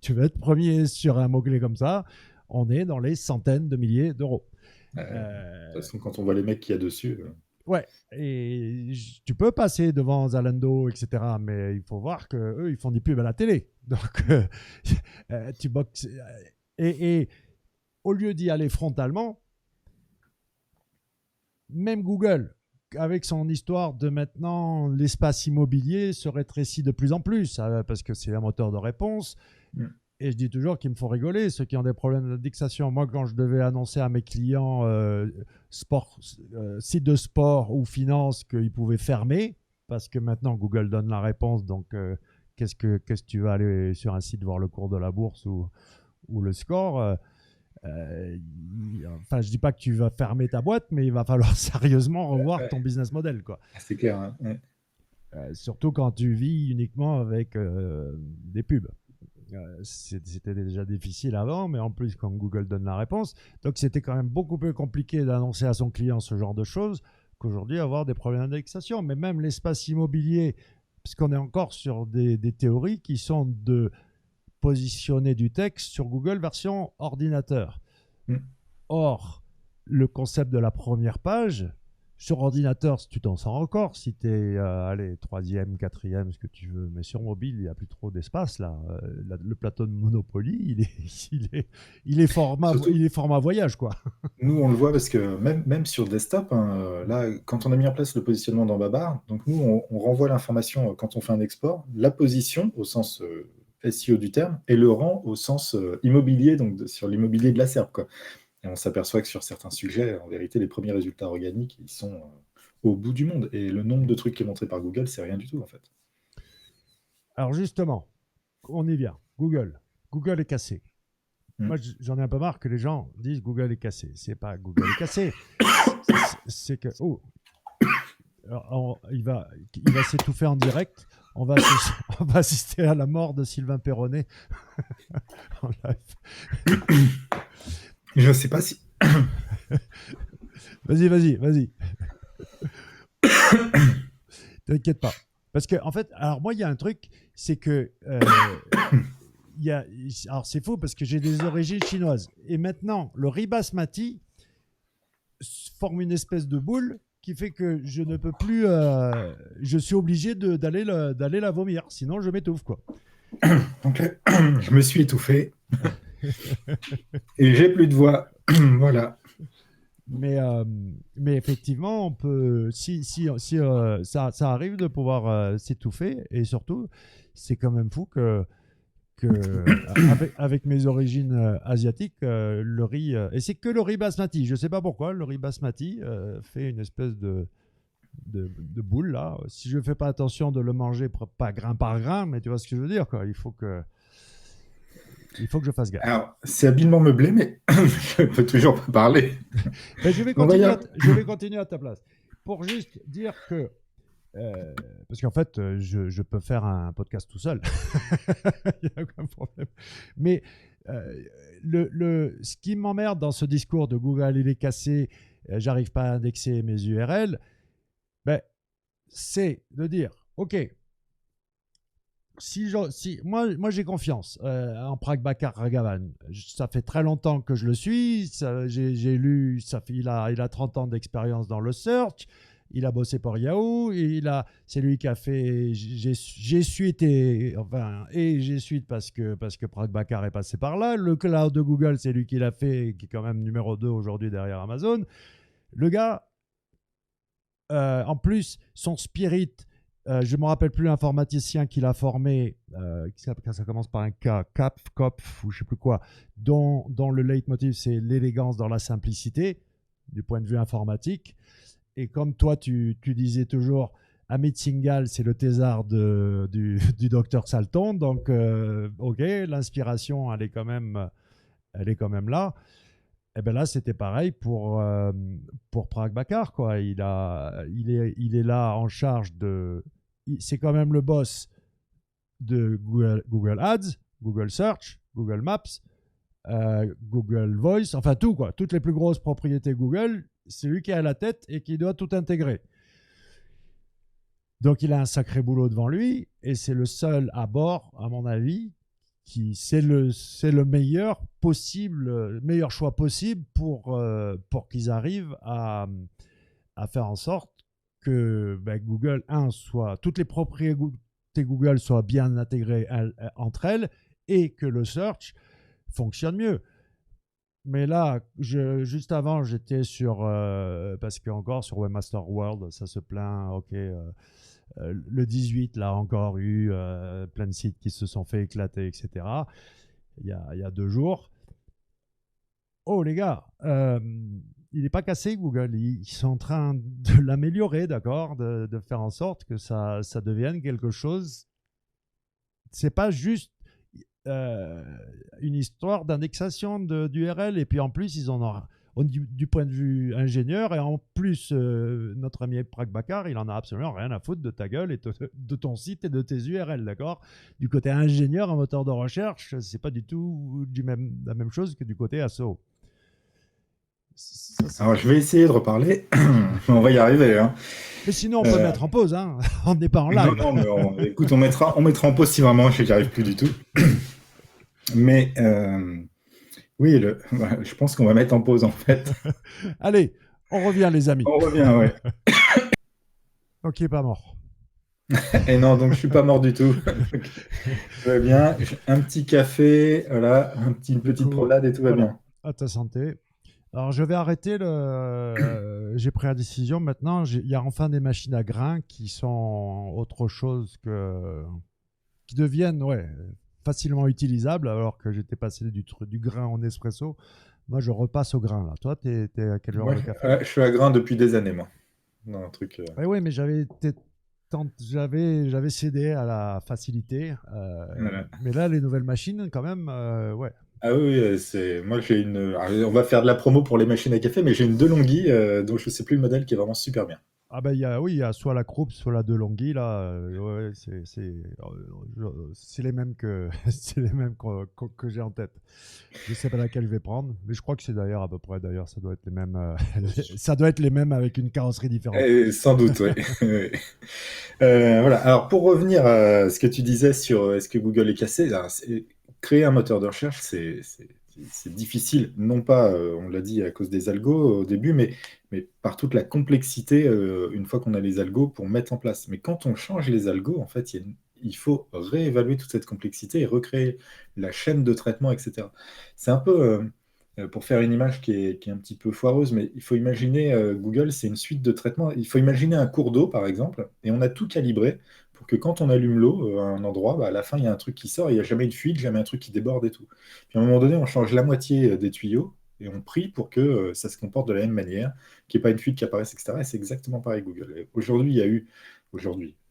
tu veux être premier sur un mot-clé comme ça, on est dans les centaines de milliers d'euros. De toute façon, quand on voit les mecs qu'il y a dessus. Ouais, et tu peux passer devant Zalando, etc. Mais il faut voir qu'eux, ils font des pubs à la télé. Donc, tu boxes. Et au lieu d'y aller frontalement, même Google, avec son histoire de maintenant, l'espace immobilier se rétrécit de plus en plus, parce que c'est un moteur de réponse. Et je dis toujours qu'ils me font rigoler, ceux qui ont des problèmes d'indexation. Moi, quand je devais annoncer à mes clients sites de sport ou finance qu'ils pouvaient fermer, parce que maintenant Google donne la réponse, donc qu'est-ce que tu vas aller sur un site voir le cours de la bourse ou le score enfin, je dis pas que tu vas fermer ta boîte, mais il va falloir sérieusement revoir ton business model, quoi. C'est clair. Hein. Ouais. Surtout quand tu vis uniquement avec des pubs. C'était déjà difficile avant, mais en plus, quand Google donne la réponse, donc c'était quand même beaucoup plus compliqué d'annoncer à son client ce genre de choses qu'aujourd'hui avoir des problèmes d'indexation. Mais même l'espace immobilier, puisqu'on est encore sur des théories qui sont de positionner du texte sur Google version ordinateur. Or, le concept de la première page, sur ordinateur, tu t'en sors encore, si tu es allez, 3e, 4e, ce que tu veux, mais sur mobile, il n'y a plus trop d'espace. Là. Le plateau de Monopoly, il est format voyage, quoi. Nous, on le voit parce que même sur desktop, hein, là, quand on a mis en place le positionnement dans Babar, donc nous, on renvoie l'information quand on fait un export, la position au sens SEO du terme, et le rang au sens immobilier, donc sur l'immobilier de la SERP, quoi. Et on s'aperçoit que sur certains sujets, en vérité, les premiers résultats organiques, ils sont au bout du monde. Et le nombre de trucs qui est montré par Google, c'est rien du tout, en fait. Alors justement, on y vient. Google est cassé. Moi, j'en ai un peu marre que les gens disent Google est cassé. C'est pas Google est cassé. C'est que... Oh, alors, il va s'étouffer en direct. On va assister à la mort de Sylvain Perronnet en live. Je ne sais pas si... Vas-y. T'inquiète pas. Parce que, en fait, alors moi, il y a un truc, c'est que... alors, c'est faux parce que j'ai des origines chinoises. Et maintenant, le riz basmati forme une espèce de boule qui fait que je ne peux plus... je suis obligé d'aller la vomir. Sinon, je m'étouffe, quoi. Donc, je me suis étouffé. Et j'ai plus de voix. Voilà. Mais effectivement, on peut, si ça arrive de pouvoir s'étouffer, et surtout, c'est quand même fou que avec mes origines asiatiques, le riz, et c'est que le riz basmati, je ne sais pas pourquoi, le riz basmati fait une espèce de boule là. Si je ne fais pas attention de le manger pas grain par grain, mais tu vois ce que je veux dire, quoi. Il faut que je fasse gaffe. Alors, c'est habilement meublé, mais je peux toujours pas parler. Mais je vais continuer à ta place. Pour juste dire que... parce qu'en fait, je peux faire un podcast tout seul. Il n'y a aucun problème. Mais ce qui m'emmerde dans ce discours de Google, il est cassé, j'arrive pas à indexer mes URL, c'est de dire, OK, moi j'ai confiance en Prag Bakar Ragavan. Ça fait très longtemps que je le suis. J'ai lu, il a 30 ans d'expérience dans le search. Il a bossé pour Yahoo. C'est lui qui a fait G Suite et G Suite parce que Prag Bakar est passé par là. Le cloud de Google, c'est lui qui l'a fait, qui est quand même numéro 2 aujourd'hui derrière Amazon. Le gars, en plus, son spirit... je ne me rappelle plus l'informaticien qui l'a formé, ça commence par un K, Kopf ou je ne sais plus quoi, dont le leitmotiv c'est l'élégance dans la simplicité, du point de vue informatique. Et comme toi, tu disais toujours, Amit Singhal, c'est le thésard du docteur Salton, donc ok, l'inspiration, elle est quand même là. Et bien là, c'était pareil pour Prag Bakar, quoi. Il est là en charge de... C'est quand même le boss de Google Ads, Google Search, Google Maps, Google Voice, enfin tout, quoi. Toutes les plus grosses propriétés Google, c'est lui qui est à la tête et qui doit tout intégrer. Donc il a un sacré boulot devant lui et c'est le seul à bord, à mon avis, c'est le meilleur choix possible pour qu'ils arrivent à faire en sorte que Google, toutes les propriétés Google soient bien intégrées entre elles et que le search fonctionne mieux. Mais là, juste avant, j'étais parce qu'encore sur Webmaster World, ça se plaint, ok, le 18, là, encore eu plein de sites qui se sont fait éclater, etc. Il y a 2 jours. Oh les gars, il n'est pas cassé Google, ils sont en train de l'améliorer, d'accord, de faire en sorte que ça devienne quelque chose. C'est pas juste une histoire d'indexation d'URL, et puis en plus ils en ont du point de vue ingénieur, et en plus notre ami Prak Bakar, il en a absolument rien à foutre de ta gueule et de ton site et de tes URL, d'accord. Du côté ingénieur en moteur de recherche, c'est pas du tout la même chose que du côté SEO. Alors, je vais essayer de reparler. On va y arriver. Hein. Mais sinon, on peut mettre en pause. Hein. On n'est pas en live. Non, mais écoute, on mettra en pause si vraiment je n'y arrive plus du tout. Mais oui, je pense qu'on va mettre en pause en fait. Allez, on revient les amis. On revient, ouais. Ok, pas mort. Et non, donc je suis pas mort du tout. Tout va bien. Un petit café, voilà, une petite promenade et tout va bien. À ta santé. Alors, je vais arrêter j'ai pris la décision maintenant. Il y a enfin des machines à grains qui sont autre chose qui deviennent facilement utilisables, alors que j'étais passé du grain en espresso. Moi, je repasse au grain là. Toi, t'es à quel genre de café? Je suis à grain depuis des années, moi. Non, un truc. Oui, mais j'avais cédé à la facilité. Voilà. Mais là, les nouvelles machines, quand même, ouais. Ah oui, moi j'ai on va faire de la promo pour les machines à café, mais j'ai une DeLonghi dont je ne sais plus le modèle qui est vraiment super bien. Ah ben il y a soit la Krupp, soit la DeLonghi là. C'est les mêmes que que j'ai en tête. Je sais pas laquelle je vais prendre, mais je crois que c'est d'ailleurs à peu près. D'ailleurs, ça doit être les mêmes. Ça doit être les mêmes avec une carrosserie différente. Sans doute, oui. Voilà. Alors pour revenir à ce que tu disais sur est-ce que Google est cassé, créer un moteur de recherche, c'est difficile, non pas, on l'a dit, à cause des algos au début, mais par toute la complexité, une fois qu'on a les algos, pour mettre en place. Mais quand on change les algos, en fait, il faut réévaluer toute cette complexité et recréer la chaîne de traitement, etc. C'est un peu, pour faire une image qui est un petit peu foireuse, mais il faut imaginer, Google, c'est une suite de traitements. Il faut imaginer un cours d'eau, par exemple, et on a tout calibré pour que quand on allume l'eau à un endroit, à la fin, il y a un truc qui sort, et il n'y a jamais une fuite, jamais un truc qui déborde et tout. Puis à un moment donné, on change la moitié des tuyaux, et on prie pour que ça se comporte de la même manière, qu'il n'y ait pas une fuite qui apparaisse, etc. Et c'est exactement pareil Google. Et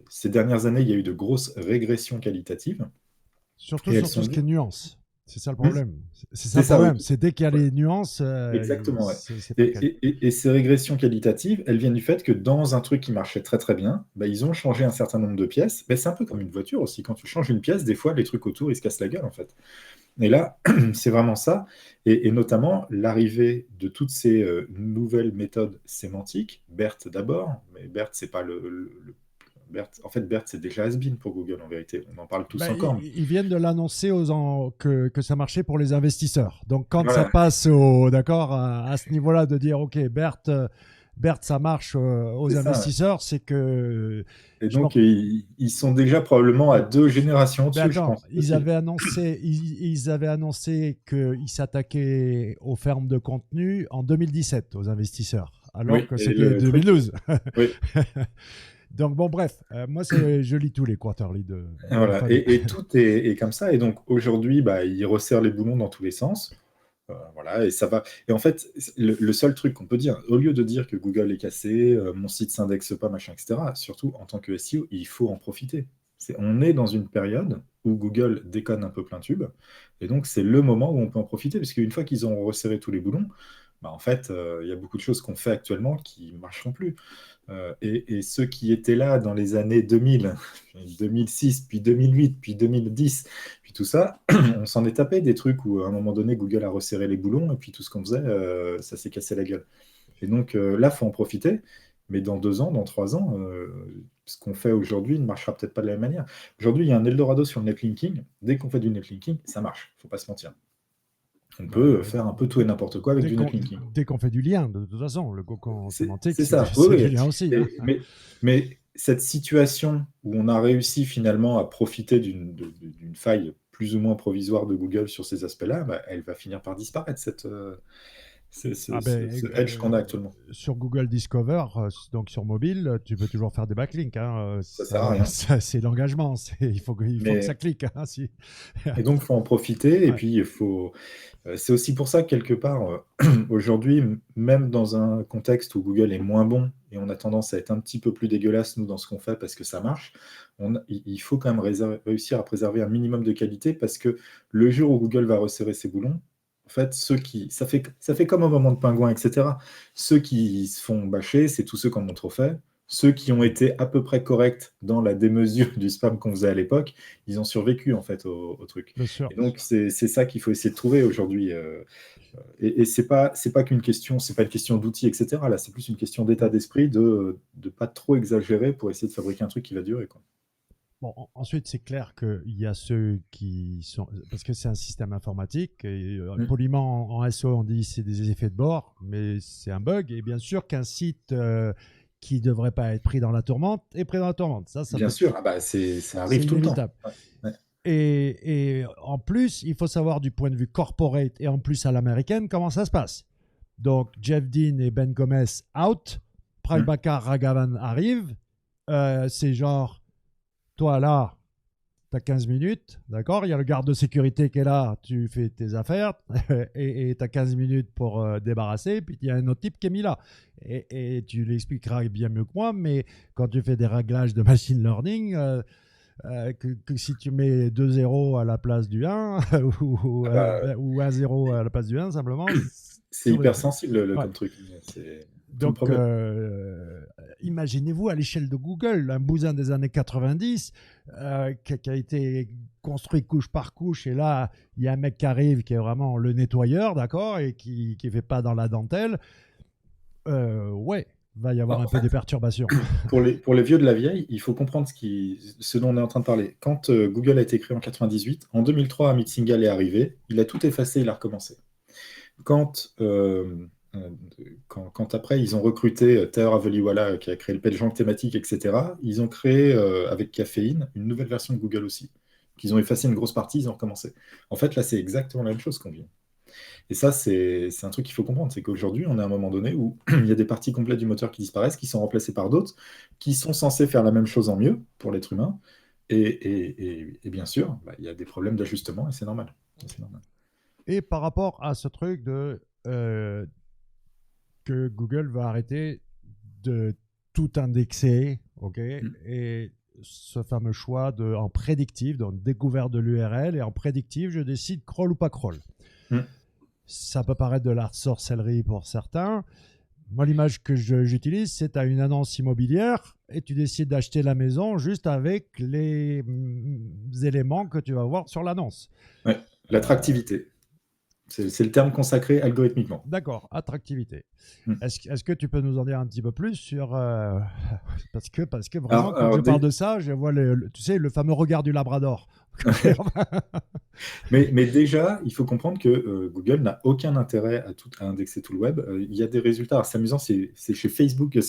ces dernières années, il y a eu de grosses régressions qualitatives. Surtout sur tout ce qui est nuances. C'est ça le problème. C'est ça le problème. Oui. C'est dès qu'il y a les nuances. Exactement. Et ces régressions qualitatives, elles viennent du fait que dans un truc qui marchait très très bien, ils ont changé un certain nombre de pièces. C'est un peu comme une voiture aussi. Quand tu changes une pièce, des fois, les trucs autour, ils se cassent la gueule en fait. Et là, c'est vraiment ça. Et notamment l'arrivée de toutes ces nouvelles méthodes sémantiques. BERT d'abord, mais BERT, c'est pas BERT, en fait, BERT, c'est déjà has-been pour Google, en vérité. On en parle tous encore. Ils viennent de l'annoncer que ça marchait pour les investisseurs. Donc, quand ça passe à ce niveau-là, de dire, OK, BERT, ça marche aux investisseurs, c'est que... Et donc, ils sont déjà probablement à 2 générations au-dessus, je pense. Ils avaient annoncé qu'ils s'attaquaient aux fermes de contenu en 2017, aux investisseurs, alors que c'était 2012. Oui. Donc, bon, bref, moi, je lis tous les quarterly de... Voilà, et tout est comme ça. Et donc, aujourd'hui, ils resserrent les boulons dans tous les sens. Voilà, et ça va. Et en fait, le seul truc qu'on peut dire, au lieu de dire que Google est cassé, mon site s'indexe pas, machin, etc., surtout en tant que SEO, il faut en profiter. On est dans une période où Google déconne un peu plein tube, et donc c'est le moment où on peut en profiter, parce qu'une fois qu'ils ont resserré tous les boulons, en fait, il y a beaucoup de choses qu'on fait actuellement qui ne marcheront plus. Et ceux qui étaient là dans les années 2000, 2006, puis 2008, puis 2010, puis tout ça, on s'en est tapé des trucs où à un moment donné, Google a resserré les boulons, et puis tout ce qu'on faisait, ça s'est cassé la gueule. Et donc là, il faut en profiter. Mais dans 2 ans, dans 3 ans, ce qu'on fait aujourd'hui ne marchera peut-être pas de la même manière. Aujourd'hui, il y a un Eldorado sur le netlinking. Dès qu'on fait du netlinking, ça marche. Il ne faut pas se mentir. On peut faire un peu tout et n'importe quoi avec du netlinking. Dès qu'on fait du lien, de toute façon, le cocon sémantique, c'est ça. c'est du lien aussi. Mais cette situation où on a réussi finalement à profiter d'une faille plus ou moins provisoire de Google sur ces aspects-là, elle va finir par disparaître, ce edge qu'on a actuellement. Sur Google Discover, donc sur mobile, tu peux toujours faire des backlinks. Ça sert à rien. C'est l'engagement. Il faut que ça clique. Et donc, il faut en profiter. Et puis, c'est aussi pour ça que, quelque part, aujourd'hui, même dans un contexte où Google est moins bon et on a tendance à être un petit peu plus dégueulasse, nous, dans ce qu'on fait parce que ça marche, il faut quand même réussir à préserver un minimum de qualité parce que le jour où Google va resserrer ses boulons, en fait, ça fait comme au moment de Pingouin, etc. Ceux qui se font bâcher, c'est tous ceux qui en ont trop fait. Ceux qui ont été à peu près corrects dans la démesure du spam qu'on faisait à l'époque, ils ont survécu en fait au truc. Bien sûr. Et donc c'est ça qu'il faut essayer de trouver aujourd'hui. Et c'est pas qu'une question, c'est pas une question d'outils, etc. Là, c'est plus une question d'état d'esprit de pas trop exagérer pour essayer de fabriquer un truc qui va durer, quoi. Bon, ensuite, c'est clair qu'il y a ceux qui sont... Parce que c'est un système informatique. Et, poliment, en SEO, on dit c'est des effets de bord, mais c'est un bug. Et bien sûr qu'un site qui ne devrait pas être pris dans la tourmente est pris dans la tourmente. Ça bien sûr, ça arrive tout le temps. Ouais. Et en plus, il faut savoir du point de vue corporate et en plus à l'américaine comment ça se passe. Donc, Jeff Dean et Ben Gomez out. Prabhakar Raghavan arrive. C'est genre... Toi, là, tu as 15 minutes, d'accord? Il y a le garde de sécurité qui est là, tu fais tes affaires et tu as 15 minutes pour débarrasser. Puis il y a un autre type qui est mis là. Et tu l'expliqueras bien mieux que moi, mais quand tu fais des réglages de machine learning, que si tu mets 2 0 à la place du 1 ou 1 0 à la place du 1, simplement. C'est hyper sensible comme truc. Donc, imaginez-vous à l'échelle de Google, un bousin des années 90 qui a été construit couche par couche. Et là, il y a un mec qui arrive qui est vraiment le nettoyeur, d'accord, et qui ne fait pas dans la dentelle. Ouais, va y avoir un peu de perturbations. Pour les vieux de la vieille, il faut comprendre ce dont on est en train de parler. Quand Google a été créé en 98, en 2003, Amit Singhal est arrivé, il a tout effacé, il a recommencé. Quand après ils ont recruté Tahir Aveliwala qui a créé le PageRank thématique, etc., ils ont créé avec Caféine une nouvelle version de Google aussi. Qu'ils ont effacé une grosse partie, ils ont recommencé. En fait, là, c'est exactement la même chose qu'on vit. Et ça, c'est un truc qu'il faut comprendre, c'est qu'aujourd'hui, on est à un moment donné où il y a des parties complètes du moteur qui disparaissent, qui sont remplacées par d'autres, qui sont censées faire la même chose en mieux pour l'être humain. Et bien sûr, il y a des problèmes d'ajustement et c'est normal. Et par rapport à ce truc de que Google va arrêter de tout indexer, ok, et ce fameux choix en prédictif, donc découverte de l'URL, et en prédictif, je décide crawl ou pas crawl. Ça peut paraître de l'art sorcellerie pour certains. Moi, l'image que j'utilise, c'est à une annonce immobilière et tu décides d'acheter la maison juste avec les éléments que tu vas voir sur l'annonce. Ouais, l'attractivité. C'est le terme consacré algorithmiquement. D'accord, attractivité. Est-ce que tu peux nous en dire un petit peu plus sur... parce que vraiment, quand tu parles de ça, je vois tu sais, le fameux regard du Labrador. mais déjà, il faut comprendre que Google n'a aucun intérêt à indexer tout le web. Il y a des résultats. Alors, c'est amusant, c'est chez Facebook,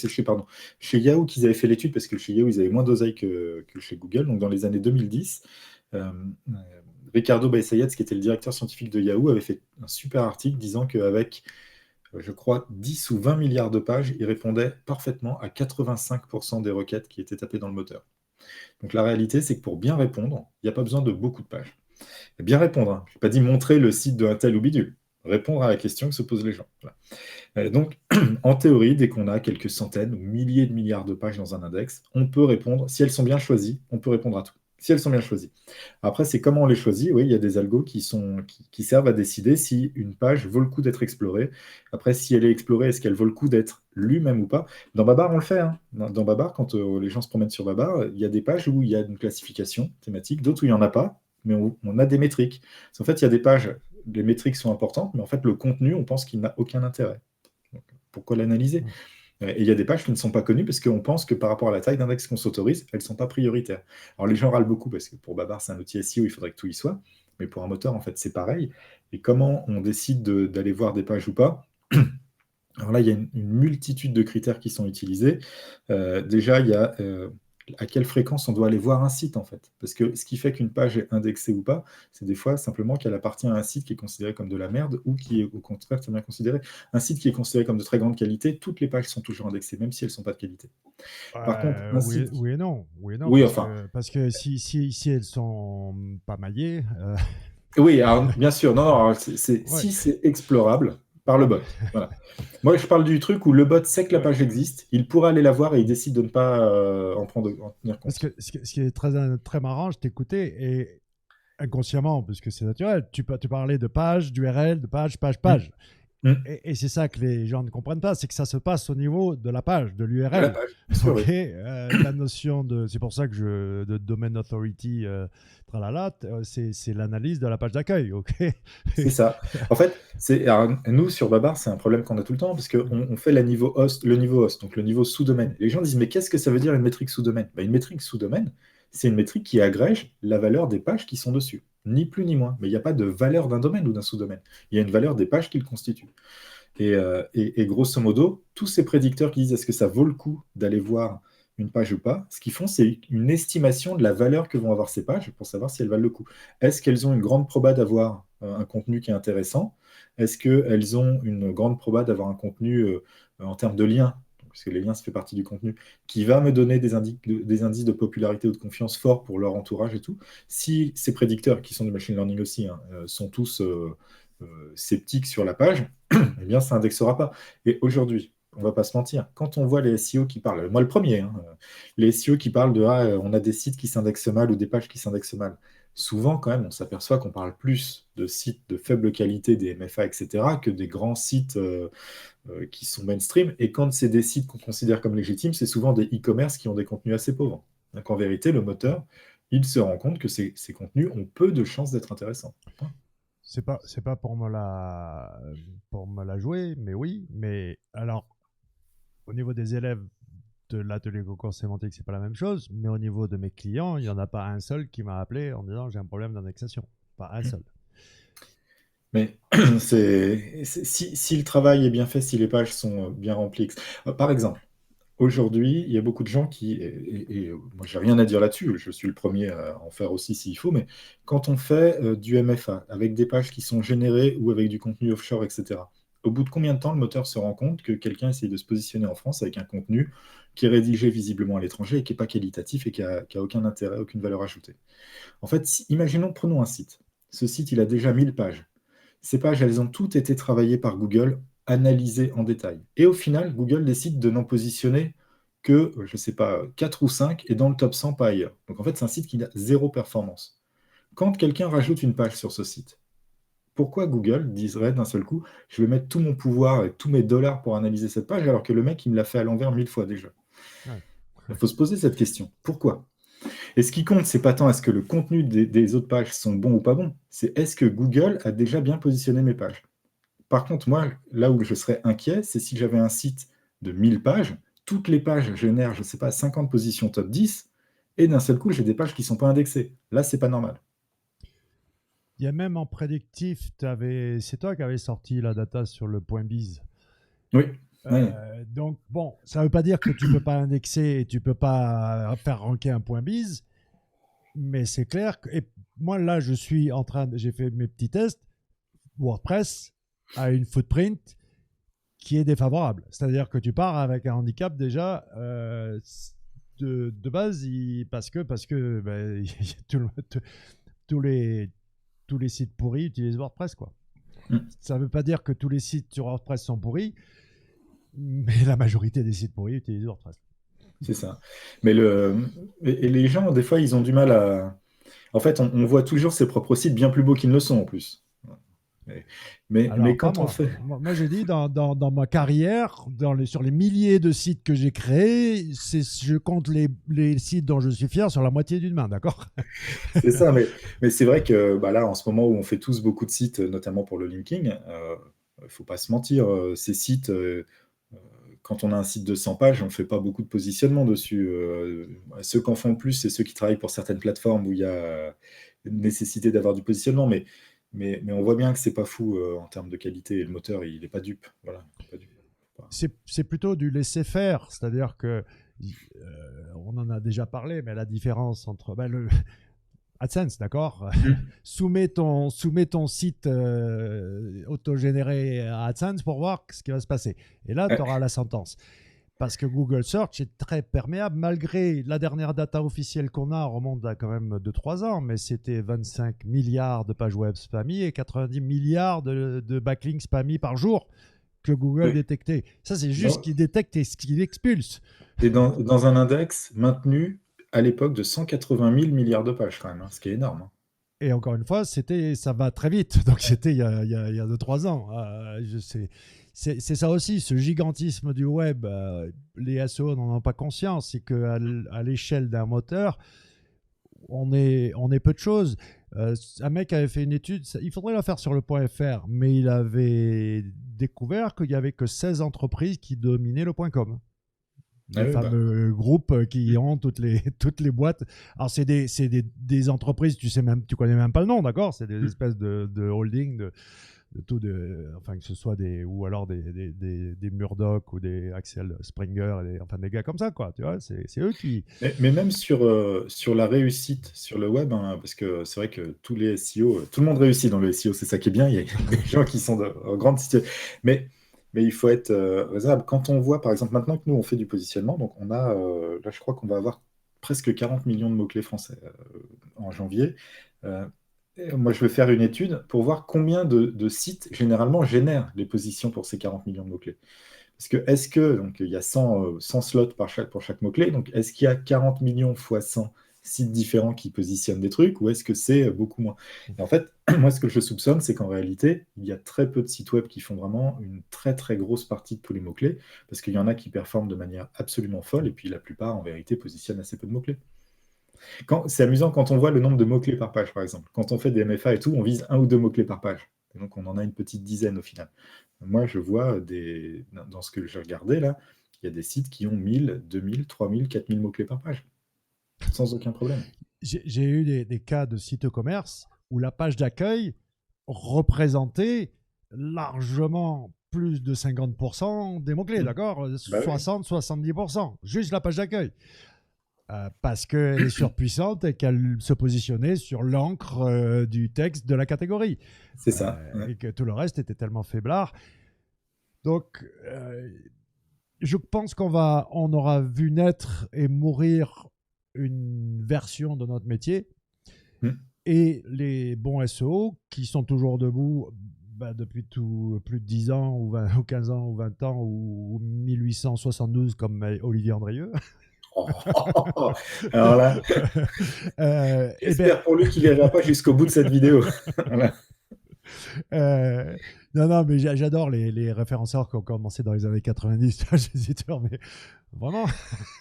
chez Yahoo qu'ils avaient fait l'étude, parce que chez Yahoo, ils avaient moins d'oseille que chez Google. Donc, dans les années 2010, Ricardo Baissayed, qui était le directeur scientifique de Yahoo, avait fait un super article disant qu'avec, je crois, 10 ou 20 milliards de pages, il répondait parfaitement à 85% des requêtes qui étaient tapées dans le moteur. Donc la réalité, c'est que pour bien répondre, il n'y a pas besoin de beaucoup de pages. Et bien répondre, je n'ai pas dit montrer le site de un tel ou bidule, répondre à la question que se posent les gens. Voilà. Donc, en théorie, dès qu'on a quelques centaines ou milliers de milliards de pages dans un index, on peut répondre, si elles sont bien choisies, on peut répondre à tout. Si elles sont bien choisies. Après, c'est comment on les choisit. Oui, il y a des algos qui servent à décider si une page vaut le coup d'être explorée. Après, si elle est explorée, est-ce qu'elle vaut le coup d'être lue même ou pas? Dans Babar, on le fait. Hein. Dans Babar, quand les gens se promènent sur Babar, il y a des pages où il y a une classification thématique, d'autres où il n'y en a pas, mais on a des métriques. En fait, il y a des pages, les métriques sont importantes, mais en fait, le contenu, on pense qu'il n'a aucun intérêt. Donc, pourquoi l'analyser? Et il y a des pages qui ne sont pas connues parce qu'on pense que par rapport à la taille d'index qu'on s'autorise, elles ne sont pas prioritaires. Alors les gens râlent beaucoup parce que pour Babar, c'est un outil SEO, il faudrait que tout y soit. Mais pour un moteur, en fait, c'est pareil. Et comment on décide d'aller voir des pages ou pas? Alors là, il y a une multitude de critères qui sont utilisés. Déjà, il y a à quelle fréquence on doit aller voir un site, en fait. Parce que ce qui fait qu'une page est indexée ou pas, c'est des fois simplement qu'elle appartient à un site qui est considéré comme de la merde ou qui est au contraire très bien considéré. Un site qui est considéré comme de très grande qualité, toutes les pages sont toujours indexées, même si elles ne sont pas de qualité. Par contre, un Oui, site... oui et non. Oui et non, Oui, enfin, parce que si elles sont pas maillées, oui, alors, bien sûr, non, non, alors, ouais. si c'est explorable par le Ouais, bot. Voilà. Moi, je parle du truc où le bot sait que la ouais. page existe, il pourra aller la voir et il décide de ne pas en tenir Parce compte. que ce qui est très marrant, je t'écoutais et inconsciemment, parce que c'est naturel, tu parlais de page, d'URL, de page, page, Mm, page. mm. Et c'est ça que les gens ne comprennent pas, c'est que ça se passe au niveau de la page, de De la l'URL. page, bien sûr, oui. Ok, la notion de, c'est pour ça que de domain authority, tralala, c'est l'analyse de la page d'accueil. Ok. C'est ça. En fait, alors, nous, sur Babar, c'est un problème qu'on a tout le temps, parce qu'on on fait le niveau host, donc le niveau sous-domaine. Les gens disent, mais qu'est-ce que ça veut dire une métrique sous-domaine? Une métrique sous-domaine, c'est une métrique qui agrège la valeur des pages qui sont dessus. Ni plus ni moins. Mais il n'y a pas de valeur d'un domaine ou d'un sous-domaine. Il y a une valeur des pages qui le constituent. Et grosso modo, tous ces prédicteurs qui disent est-ce que ça vaut le coup d'aller voir une page ou pas, ce qu'ils font, c'est une estimation de la valeur que vont avoir ces pages pour savoir si elles valent le coup. Est-ce qu'elles ont une grande proba d'avoir un contenu qui est intéressant? Est-ce qu'elles ont une grande proba d'avoir un contenu en termes de liens? Parce que les liens, ça fait partie du contenu, qui va me donner des indices de popularité ou de confiance forts pour leur entourage et tout. Si ces prédicteurs, qui sont du machine learning aussi, hein, sont tous sceptiques sur la page, eh bien, ça indexera pas. Et aujourd'hui, on va pas se mentir, quand on voit les SEO qui parlent, moi le premier, hein, les SEO qui parlent de on a des sites qui s'indexent mal ou des pages qui s'indexent mal, souvent quand même, on s'aperçoit qu'on parle plus de sites de faible qualité, des MFA, etc., que des grands sites qui sont mainstream. Et quand c'est des sites qu'on considère comme légitimes, c'est souvent des e-commerce qui ont des contenus assez pauvres. Donc en vérité, le moteur, il se rend compte que ces contenus ont peu de chances d'être intéressants. C'est pas pour me la jouer, mais oui. Mais alors, au niveau des élèves de l'atelier concours sémantique, c'est pas la même chose. Mais au niveau de mes clients, il n'y en a pas un seul qui m'a appelé en disant j'ai un problème d'indexation. Pas un seul. Mais si le travail est bien fait, si les pages sont bien remplies. Par exemple, aujourd'hui, il y a beaucoup de gens qui, et moi j'ai rien à dire là-dessus, je suis le premier à en faire aussi s'il faut, mais quand on fait du MFA avec des pages qui sont générées ou avec du contenu offshore, etc., au bout de combien de temps le moteur se rend compte que quelqu'un essaye de se positionner en France avec un contenu qui est rédigé visiblement à l'étranger et qui n'est pas qualitatif et qui a aucun intérêt, aucune valeur ajoutée? En fait, imaginons, prenons un site. Ce site, il a déjà 1000 pages. Ces pages, elles ont toutes été travaillées par Google, analysées en détail. Et au final, Google décide de n'en positionner que, je ne sais pas, 4 ou 5 et dans le top 100, pas ailleurs. Donc en fait, c'est un site qui n'a zéro performance. Quand quelqu'un rajoute une page sur ce site, pourquoi Google dirait d'un seul coup, je vais mettre tout mon pouvoir et tous mes dollars pour analyser cette page alors que le mec, il me l'a fait à l'envers 1000 fois déjà? Ouais. Il faut se poser cette question. Pourquoi? Et ce qui compte, c'est pas tant est-ce que le contenu des autres pages sont bons ou pas bons, c'est est-ce que Google a déjà bien positionné mes pages. Par contre, moi, là où je serais inquiet, c'est si j'avais un site de 1000 pages, toutes les pages génèrent, je ne sais pas, 50 positions top 10, et d'un seul coup, j'ai des pages qui ne sont pas indexées. Là, c'est pas normal. Il y a même en prédictif, c'est toi qui avais sorti la data sur le point bise. Oui, ouais, Donc, bon, ça ne veut pas dire que tu ne peux pas indexer et tu ne peux pas faire ranker un point bise, mais c'est clair que. Et moi, là, j'ai fait mes petits tests. WordPress a une footprint qui est défavorable. C'est-à-dire que tu pars avec un handicap déjà de base, parce que ben, tous les, tous les sites pourris utilisent WordPress, quoi. mm, Ça ne veut pas dire que tous les sites sur WordPress sont pourris, mais la majorité des sites pourris utilisent WordPress. c'est ça. Mais et les gens, des fois, ils ont du mal à. En fait, on voit toujours ses propres sites bien plus beaux qu'ils ne le sont en plus. Mais Alors, pas quand on moi. fait. Moi, je dis, dans ma carrière, sur les milliers de sites que j'ai créés, je compte les sites dont je suis fier sur la moitié d'une main, d'accord? C'est ça, mais c'est vrai que bah là, en ce moment où on fait tous beaucoup de sites, notamment pour le linking, il ne faut pas se mentir, ces sites, quand on a un site de 100 pages, on ne fait pas beaucoup de positionnement dessus. Ceux qui en font le plus, c'est ceux qui travaillent pour certaines plateformes où il y a une nécessité d'avoir du positionnement, mais on voit bien que c'est pas fou en termes de qualité, et le moteur, il n'est pas dupe. Voilà, il est pas dupe. C'est plutôt du laisser-faire, c'est-à-dire que on en a déjà parlé, mais la différence entre le AdSense, d'accord, soumets ton site autogénéré à AdSense pour voir ce qui va se passer. Et là, tu auras la sentence. Parce que Google Search est très perméable, malgré la dernière data officielle qu'on a, remonte à quand même 2-3 ans, mais c'était 25 milliards de pages web spammies et 90 milliards de backlinks spammies par jour que Google détectait. Ça, c'est juste ce qu'il détecte et ce qu'il expulse. Et dans un index maintenu à l'époque de 180 000 milliards de pages, quand même, ce qui est énorme. Et encore une fois, ça va très vite. Donc, c'était il y a 2-3 ans. C'est ça aussi, ce gigantisme du web. Les SEO n'en ont pas conscience. C'est qu'à l'échelle d'un moteur, on est peu de choses. Un mec avait fait une étude, il faudrait la faire sur le .fr, mais il avait découvert qu'il n'y avait que 16 entreprises qui dominaient le .com. Les fameux groupes qui ont toutes les boîtes. Alors, c'est des entreprises, tu connais même pas le nom, d'accord? C'est des espèces de holding, de tout, enfin, que ce soit des Murdoch ou des Axel Springer, enfin des gars comme ça, quoi. Tu vois, c'est eux qui. Mais même sur la réussite sur le web, hein, parce que c'est vrai que tous les SEO, tout le monde réussit dans le SEO, c'est ça qui est bien. Il y a des gens qui sont en grande situation. Mais il faut être raisonnable. Quand on voit, par exemple, maintenant que nous, on fait du positionnement, donc on a, là, je crois qu'on va avoir presque 40 millions de mots-clés français en janvier. Moi, je vais faire une étude pour voir combien de sites, généralement, génèrent les positions pour ces 40 millions de mots-clés. Parce que, donc, il y a 100 slots pour chaque mot-clé, donc est-ce qu'il y a 40 millions fois 100 sites différents qui positionnent des trucs, ou est-ce que c'est beaucoup moins? Et en fait, moi, ce que je soupçonne, c'est qu'en réalité, il y a très peu de sites web qui font vraiment une très très grosse partie de tous les mots-clés, parce qu'il y en a qui performent de manière absolument folle, et puis la plupart, en vérité, positionnent assez peu de mots-clés. C'est amusant quand on voit le nombre de mots-clés par page, par exemple. Quand on fait des MFA et tout, on vise 1 ou 2 mots-clés par page. Et donc, on en a une petite dizaine au final. Moi, je vois dans ce que j'ai regardé, là, il y a des sites qui ont 1000, 2000, 3000, 4000 mots-clés par page. Sans aucun problème. J'ai eu des cas de sites e-commerce où la page d'accueil représentait largement plus de 50% des mots-clés, d'accord? 60-70%, juste la page d'accueil. Parce qu'elle est surpuissante et qu'elle se positionnait sur l'encre du texte de la catégorie. C'est ça. Et que tout le reste était tellement faiblard. Donc, je pense qu'on aura vu naître et mourir une version de notre métier. Et les bons SEO qui sont toujours debout depuis plus de 10 ans ou 15 ans ou 20 ans ou 1872 comme Olivier Andrieux. Alors là, j'espère pour lui qu'il n'ira pas jusqu'au bout de cette vidéo. Voilà. Non, mais j'adore les référenceurs qui ont commencé dans les années 90, mais vraiment.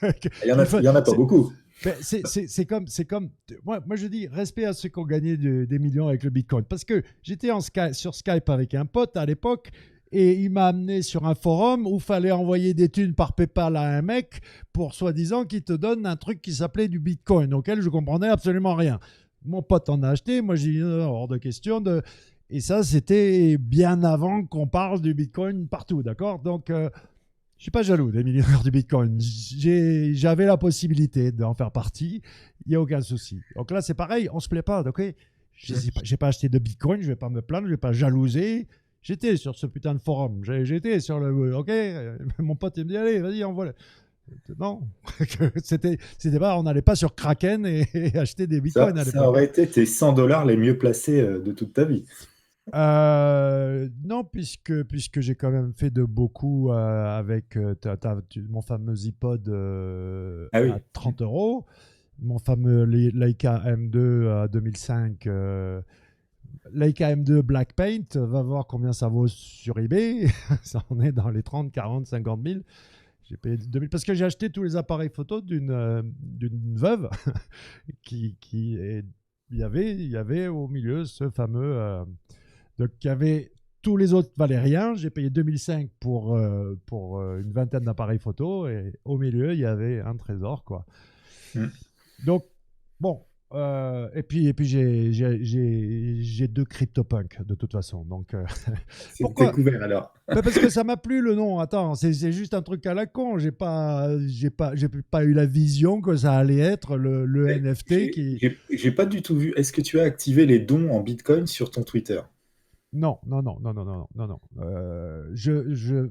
Il y en a pas beaucoup. C'est comme moi je dis respect à ceux qui ont gagné des millions avec le Bitcoin, parce que j'étais sur Skype avec un pote à l'époque. Et il m'a amené sur un forum où il fallait envoyer des thunes par PayPal à un mec pour soi-disant qu'il te donne un truc qui s'appelait du Bitcoin, auquel je comprenais absolument rien. Mon pote en a acheté, moi j'ai dit hors de question. Et ça, c'était bien avant qu'on parle du Bitcoin partout, d'accord? Donc, je ne suis pas jaloux des millionnaires du Bitcoin. J'avais la possibilité d'en faire partie, il n'y a aucun souci. Donc là, c'est pareil, on ne se plaît pas, ok? Je n'ai pas acheté de Bitcoin, je ne vais pas me plaindre, je ne vais pas jalouser. J'étais sur ce putain de forum. J'étais sur le. Ok, mon pote il me dit allez, vas-y, envoie. Non, c'était pas. On n'allait pas sur Kraken et acheter des bitcoins à l'époque. Ça aurait été tes $100 les mieux placés de toute ta vie. Non, puisque j'ai quand même fait de beaucoup avec mon fameux iPod à 30 €, mon fameux Leica M2 à 2005. Leica M2 Black Paint, va voir combien ça vaut sur eBay. Ça en est dans les 30, 40, 50 000. J'ai payé 2000 parce que j'ai acheté tous les appareils photo d'une veuve il y avait au milieu ce fameux donc il y avait Tous les autres valaient rien. J'ai payé 2005 pour une vingtaine d'appareils photo et au milieu, il y avait un trésor, quoi. Donc, bon. Et puis j'ai 2 CryptoPunk de toute façon. Donc, C'est pourquoi? découvert alors. Parce que ça m'a plu le nom. Attends, c'est juste un truc à la con. J'ai pas eu la vision que ça allait être le NFT qui. J'ai pas du tout vu. Est-ce que tu as activé les dons en Bitcoin sur ton Twitter? Non.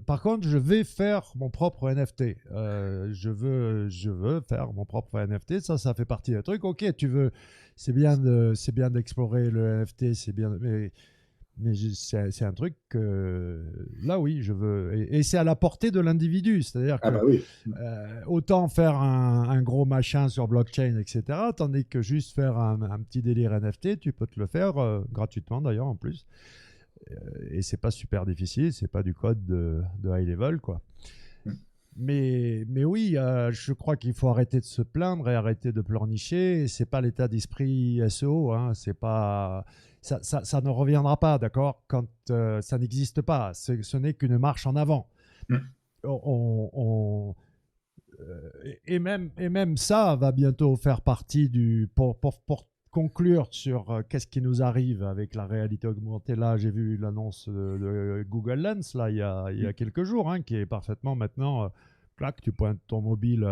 Par contre, je vais faire mon propre NFT. Je veux faire mon propre NFT. Ça fait partie des trucs. Ok, c'est bien d'explorer le NFT, c'est bien, mais c'est un truc que là, oui, je veux. Et c'est à la portée de l'individu. C'est-à-dire Ah que bah oui. autant faire un gros machin sur blockchain, etc., tandis que juste faire un petit délire NFT, tu peux te le faire gratuitement d'ailleurs en plus. Et c'est pas super difficile, c'est pas du code de high level, quoi. Mais oui, je crois qu'il faut arrêter de se plaindre et arrêter de pleurnicher. C'est pas l'état d'esprit SEO, hein, c'est pas ça ne reviendra pas, d'accord, quand ça n'existe pas. Ce n'est qu'une marche en avant. Et même ça va bientôt faire partie pour conclure sur qu'est-ce qui nous arrive avec la réalité augmentée. Là, j'ai vu l'annonce de Google Lens là, il y a quelques jours, hein, qui est parfaitement maintenant, clac, tu pointes ton mobile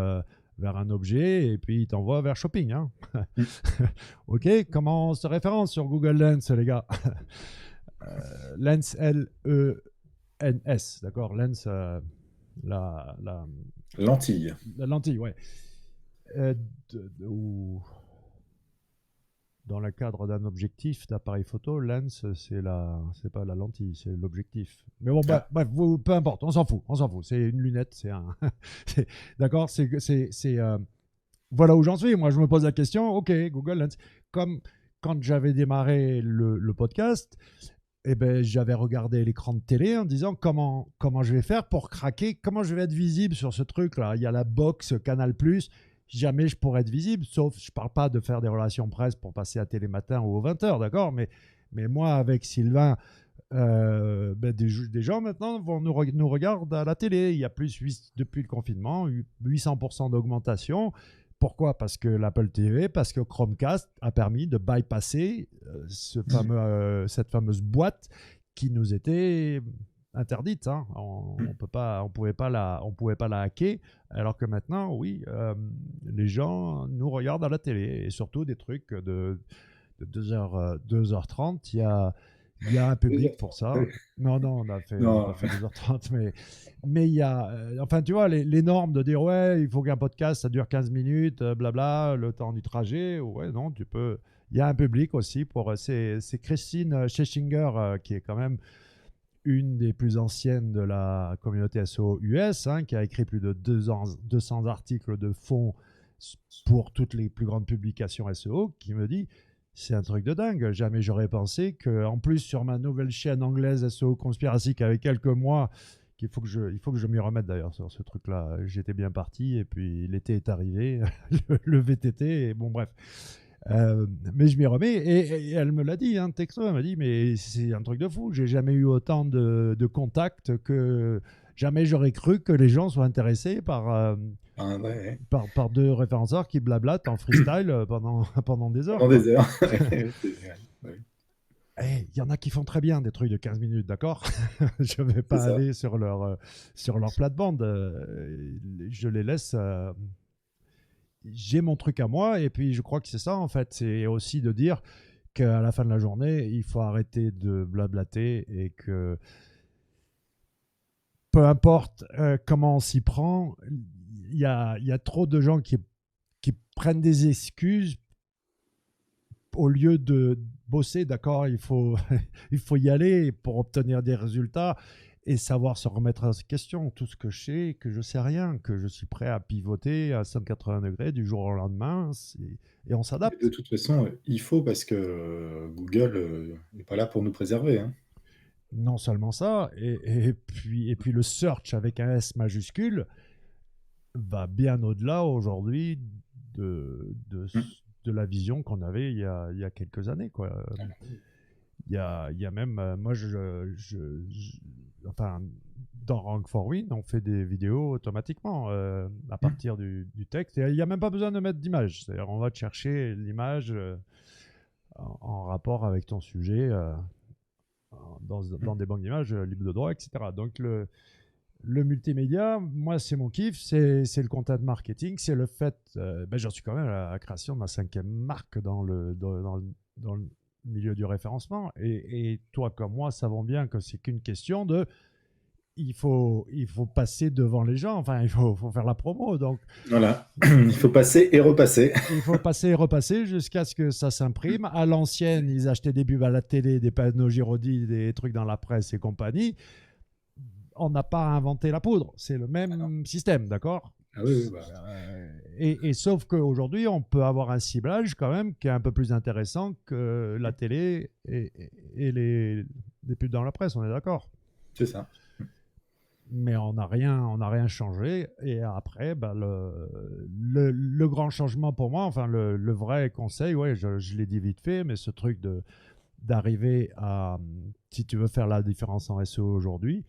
vers un objet et puis il t'envoie vers shopping. Hein. Ok, comment on se référence sur Google Lens, les gars? Lens, L-E-N-S, d'accord, Lens, la Lentille. la lentille, ouais. Ou dans le cadre d'un objectif d'appareil photo, lens, c'est pas la lentille, c'est l'objectif. Mais bon, bref, peu importe, on s'en fout. C'est une lunette, d'accord, voilà où j'en suis. Moi, je me pose la question, ok, Google Lens. Comme quand j'avais démarré le podcast, eh ben, j'avais regardé l'écran de télé en disant comment je vais faire pour craquer, comment je vais être visible sur ce truc-là. Il y a la box Canal+, jamais je pourrais être visible, sauf, je ne parle pas de faire des relations presse pour passer à Télématin ou aux 20h, d'accord, mais moi, avec Sylvain, des gens maintenant nous regardent à la télé. Il y a depuis le confinement, 800% d'augmentation. Pourquoi? Parce que l'Apple TV, parce que Chromecast a permis de bypasser cette fameuse boîte qui nous était interdite. Hein. On pouvait pas la hacker, alors que maintenant, oui, les gens nous regardent à la télé et surtout des trucs de 2h30. Il y a un public pour ça. Non, on a fait 2h30, mais il y a. Enfin, tu vois, les normes de dire, ouais, il faut qu'un podcast, ça dure 15 minutes, blabla, le temps du trajet. Ouais, non, tu peux. Il y a un public aussi pour. C'est Christine Schlesinger, qui est quand même une des plus anciennes de la communauté SEO US, hein, qui a écrit plus de 200 articles de fond pour toutes les plus grandes publications SEO, qui me dit. C'est un truc de dingue. Jamais j'aurais pensé qu'en plus, sur ma nouvelle chaîne anglaise SEO Conspiracy, qui avait quelques mois, il faut que je m'y remette d'ailleurs sur ce truc-là. J'étais bien parti et puis l'été est arrivé, le VTT, et bon, bref. Mais je m'y remets et elle me l'a dit, hein, texto, elle m'a dit, mais c'est un truc de fou. J'ai jamais eu autant de contacts que. Jamais j'aurais cru que les gens soient intéressés par 2 référenceurs qui blablatent en freestyle pendant des heures. Pendant des heures. Il y en a qui font très bien des trucs de 15 minutes, d'accord? Je ne vais pas aller sur leur plate-bande. Je les laisse. J'ai mon truc à moi et puis je crois que c'est ça en fait. C'est aussi de dire qu'à la fin de la journée, il faut arrêter de blablater et que peu importe comment on s'y prend, il y a trop de gens qui prennent des excuses au lieu de bosser, d'accord, il faut y aller pour obtenir des résultats et savoir se remettre en question. Tout ce que je sais, que je sais rien, que je suis prêt à pivoter à 180 degrés du jour au lendemain et on s'adapte. De toute façon, il faut parce que Google n'est pas là pour nous préserver. Hein. Non seulement ça, et puis le search avec un S majuscule va bien au-delà aujourd'hui de la vision qu'on avait il y a quelques années, quoi. Il y a même, moi, enfin, dans Rank4Win, on fait des vidéos automatiquement à partir du texte. Et il n'y a même pas besoin de mettre d'image. C'est-à-dire, on va te chercher l'image en rapport avec ton sujet dans des banques d'images libres de droit, etc. Donc, le multimédia, moi, c'est mon kiff, c'est le content marketing, c'est le fait, j'en suis quand même à la création de ma 5e marque dans le milieu du référencement. Et toi comme moi savons bien que c'est qu'une question de, il faut passer devant les gens, enfin, il faut faire la promo. Donc, voilà, il faut passer et repasser. Il faut passer et repasser jusqu'à ce que ça s'imprime. À l'ancienne, ils achetaient des pubs à la télé, des panneaux Giraudy, des trucs dans la presse et compagnie. On n'a pas inventé la poudre, c'est le même système, d'accord? Ah oui, bah. Et sauf qu'aujourd'hui, on peut avoir un ciblage quand même qui est un peu plus intéressant que la télé et les pubs dans la presse, on est d'accord? C'est ça. Mais on n'a rien changé. Et après, le grand changement pour moi, enfin le vrai conseil, ouais, je l'ai dit vite fait, mais ce truc d'arriver à, si tu veux faire la différence en SEO aujourd'hui,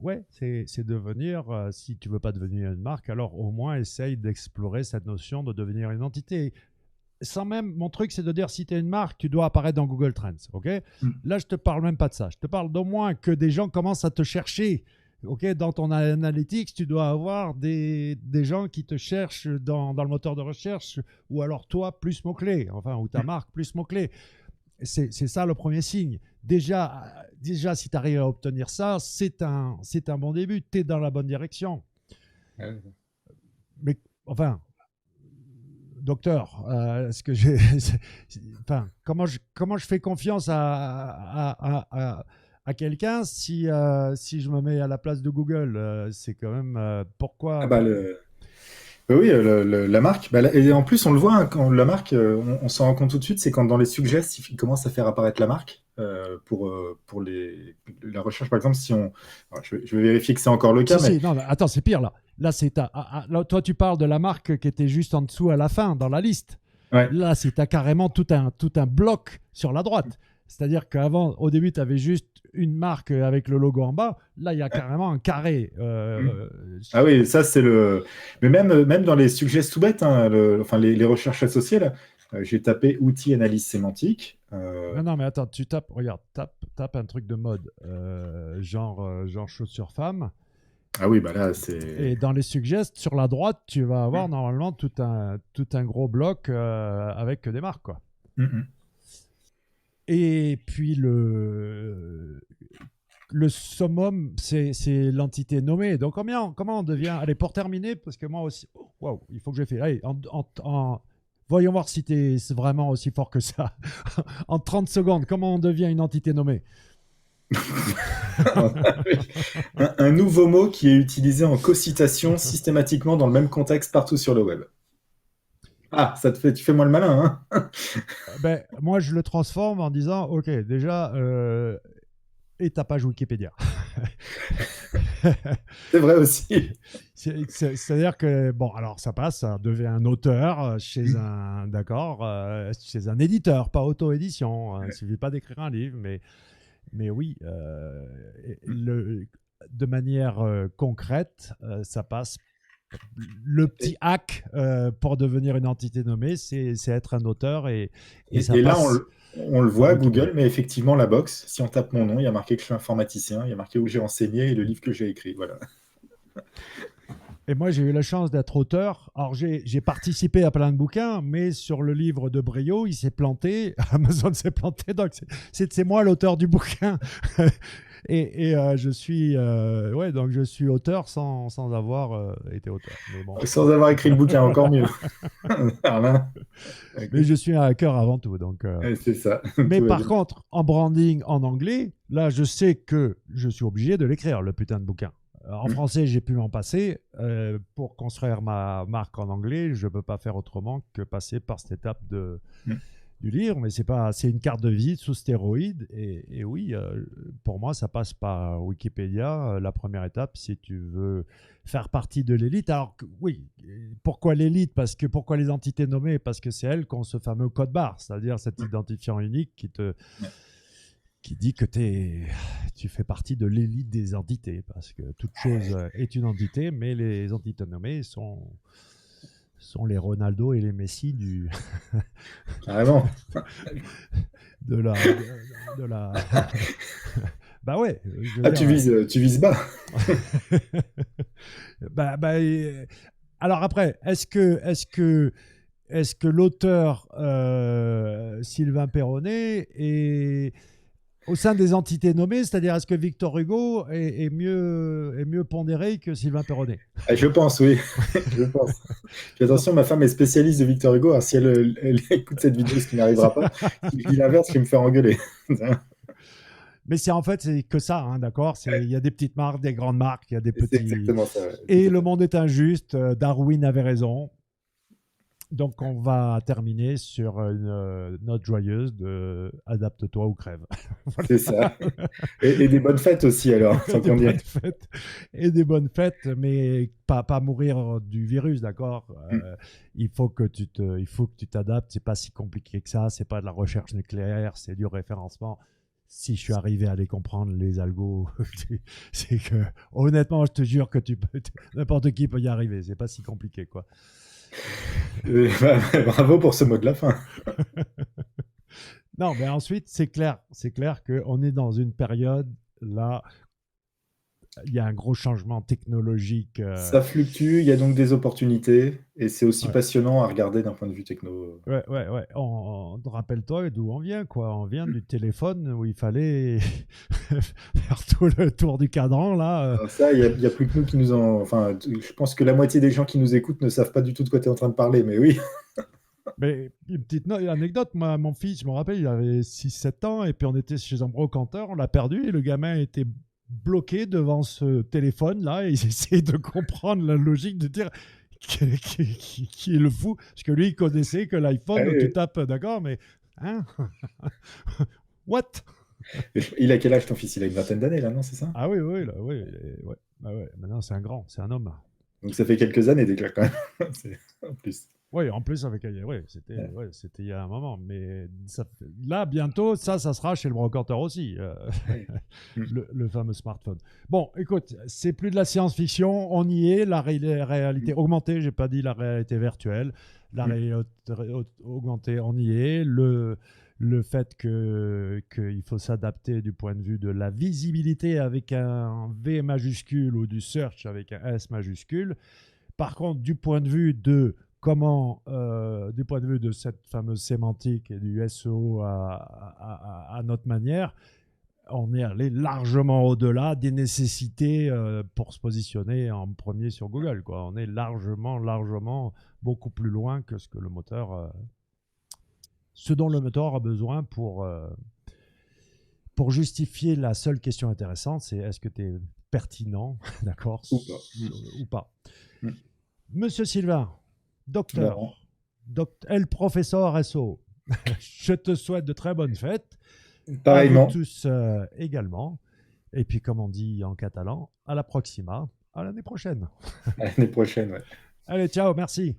ouais, c'est devenir, si tu veux pas devenir une marque, alors au moins essaye d'explorer cette notion de devenir une entité. Sans même, mon truc, c'est de dire, si tu es une marque, tu dois apparaître dans Google Trends, ok? Là, je te parle même pas de ça. Je te parle d'au moins que des gens commencent à te chercher. Ok, dans ton analytics, tu dois avoir des gens qui te cherchent dans le moteur de recherche, ou alors toi, plus mots-clés, enfin, ou ta marque, plus mots-clés. C'est ça le premier signe. Déjà si tu arrives à obtenir ça, c'est un bon début. Tu es dans la bonne direction. Mais enfin, docteur, est-ce que enfin, comment je fais confiance à quelqu'un si je me mets à la place de Google? C'est quand même pourquoi. Ah bah oui, la marque. Et en plus, on le voit, hein, quand la marque, on s'en rend compte tout de suite, c'est quand dans les suggestions, il commence à faire apparaître la marque pour la recherche. Par exemple, si on. Alors, je vais vérifier que c'est encore le cas. Si, non, mais attends, c'est pire là. Là, là, toi, tu parles de la marque qui était juste en dessous à la fin, dans la liste. Ouais. Là, tu as carrément tout un bloc sur la droite. C'est-à-dire qu'avant, au début, tu avais juste une marque avec le logo en bas. Là, il y a carrément un carré. Ah oui, ça, c'est le. Mais même dans les suggestions tout bêtes, hein, enfin, les recherches associées, là, j'ai tapé outils analyse sémantique. Non, mais attends, tu tapes, regarde, tape un truc de mode, genre chaussures femmes. Ah oui, bah là, c'est. Et dans les suggestions, sur la droite, tu vas avoir normalement tout un gros bloc avec que des marques, quoi. Et puis le summum, c'est l'entité nommée. Donc comment on devient... Allez, pour terminer, parce que moi aussi... Waouh, il faut que je fasse... Allez, voyons voir si tu es vraiment aussi fort que ça. En 30 secondes, comment on devient une entité nommée? Un nouveau mot qui est utilisé en co-citation systématiquement dans le même contexte partout sur le web. Ah, tu fais moi le malin, hein? Moi, je le transforme en disant, ok, déjà, et ta page Wikipédia. C'est vrai aussi. C'est-à-dire que, bon, alors ça passe, ça devient un auteur chez un éditeur, pas auto-édition. Il ne suffit pas d'écrire un livre, mais oui, de manière concrète, ça passe. Le petit hack pour devenir une entité nommée, c'est être un auteur et ça là, passe. on le voit, Google, mais effectivement, la box, si on tape mon nom, il y a marqué que je suis informaticien, il y a marqué où j'ai enseigné et le livre que j'ai écrit. Voilà. Et moi, j'ai eu la chance d'être auteur. Alors, j'ai participé à plein de bouquins, mais sur le livre de Brio, il s'est planté. Amazon s'est planté, donc c'est moi l'auteur du bouquin. Et je suis donc je suis auteur sans avoir été auteur. Mais bon. Sans avoir écrit le bouquin, encore mieux. Mais je suis un hacker avant tout. Donc, c'est ça. Mais par contre, en branding en anglais, là, je sais que je suis obligé de l'écrire, le putain de bouquin. En français, j'ai pu m'en passer. Pour construire ma marque en anglais, je ne peux pas faire autrement que passer par cette étape du livre, mais c'est une carte de visite sous stéroïdes. Et oui, pour moi, ça passe par Wikipédia, la première étape, si tu veux faire partie de l'élite. Alors oui, pourquoi l'élite? Pourquoi les entités nommées? Parce que c'est elles qui ont ce fameux code barre, c'est-à-dire cet identifiant unique qui dit que tu fais partie de l'élite des entités, parce que toute chose est une entité, mais les entités nommées sont les Ronaldo et les Messi Carrément. de la bah ouais. Tu vises bas. Alors après, est-ce que l'auteur Sylvain Perronnet est au sein des entités nommées, c'est-à-dire est-ce que Victor Hugo est mieux pondéré que Sylvain Perronnet? Je pense, oui. Je pense. Puis attention, ma femme est spécialiste de Victor Hugo. Alors si elle écoute cette vidéo, ce qui n'arrivera pas, si je dis l'inverse, je vais me faire engueuler. Mais c'est que ça, hein, d'accord. Il y a des petites marques, des grandes marques, il y a des petits. C'est exactement ça. Ouais. Et le monde est injuste. Darwin avait raison. Donc, on va terminer sur une note joyeuse de adapte-toi ou crève. Voilà. C'est ça. Et des bonnes fêtes aussi, alors. Des bonnes fêtes, mais pas mourir du virus, d'accord. Il faut que tu t'adaptes. C'est pas si compliqué que ça. C'est pas de la recherche nucléaire, c'est du référencement. Si je suis arrivé à les comprendre, les algos, c'est que, honnêtement, je te jure que n'importe qui peut y arriver. C'est pas si compliqué, quoi. Bravo pour ce mot de la fin. Non, mais ensuite, c'est clair qu'on est dans une période là. Il y a un gros changement technologique. Ça fluctue, il y a donc des opportunités et c'est aussi passionnant à regarder d'un point de vue techno. Ouais. Rappelle-toi d'où on vient, quoi. On vient du téléphone où il fallait faire tout le tour du cadran, là. Alors ça, il y a plus que nous qui nous en... Enfin, je pense que la moitié des gens qui nous écoutent ne savent pas du tout de quoi tu es en train de parler, mais oui. Mais une petite anecdote, moi, mon fils, je me rappelle, il avait 6-7 ans et puis on était chez un brocanteur, on l'a perdu et le gamin était bloqué devant ce téléphone-là et il essayait de comprendre la logique de dire qui est le fou. Parce que lui, il connaissait que l'iPhone, tu tapes, d'accord, mais... Hein. What? Il a quel âge ton fils? Il a une vingtaine d'années, là, non, c'est ça? Ah oui. Maintenant, c'est un grand, c'est un homme. Donc ça fait quelques années déjà, quand même. En plus. Oui, en plus, c'était il y a un moment. Mais là, bientôt, ça sera chez le brocanteur aussi, le fameux smartphone. Bon, écoute, c'est plus de la science-fiction, on y est, la réalité augmentée, j'ai pas dit la réalité virtuelle, la réalité augmentée, on y est, le fait qu'il faut s'adapter du point de vue de la visibilité avec un V majuscule ou du search avec un S majuscule. Par contre, du point de vue de du point de vue de cette fameuse sémantique et du SEO à notre manière, on est allé largement au-delà des nécessités pour se positionner en premier sur Google, quoi. On est largement beaucoup plus loin que ce dont le moteur a besoin pour justifier la seule question intéressante, c'est est-ce que tu es pertinent, d'accord, ou pas. Monsieur Sylvain, docteur, le professeur SO, je te souhaite de très bonnes fêtes. Pareillement. À vous tous également. Et puis, comme on dit en catalan, à la proxima, à l'année prochaine. À l'année prochaine, ouais. Allez, ciao, merci.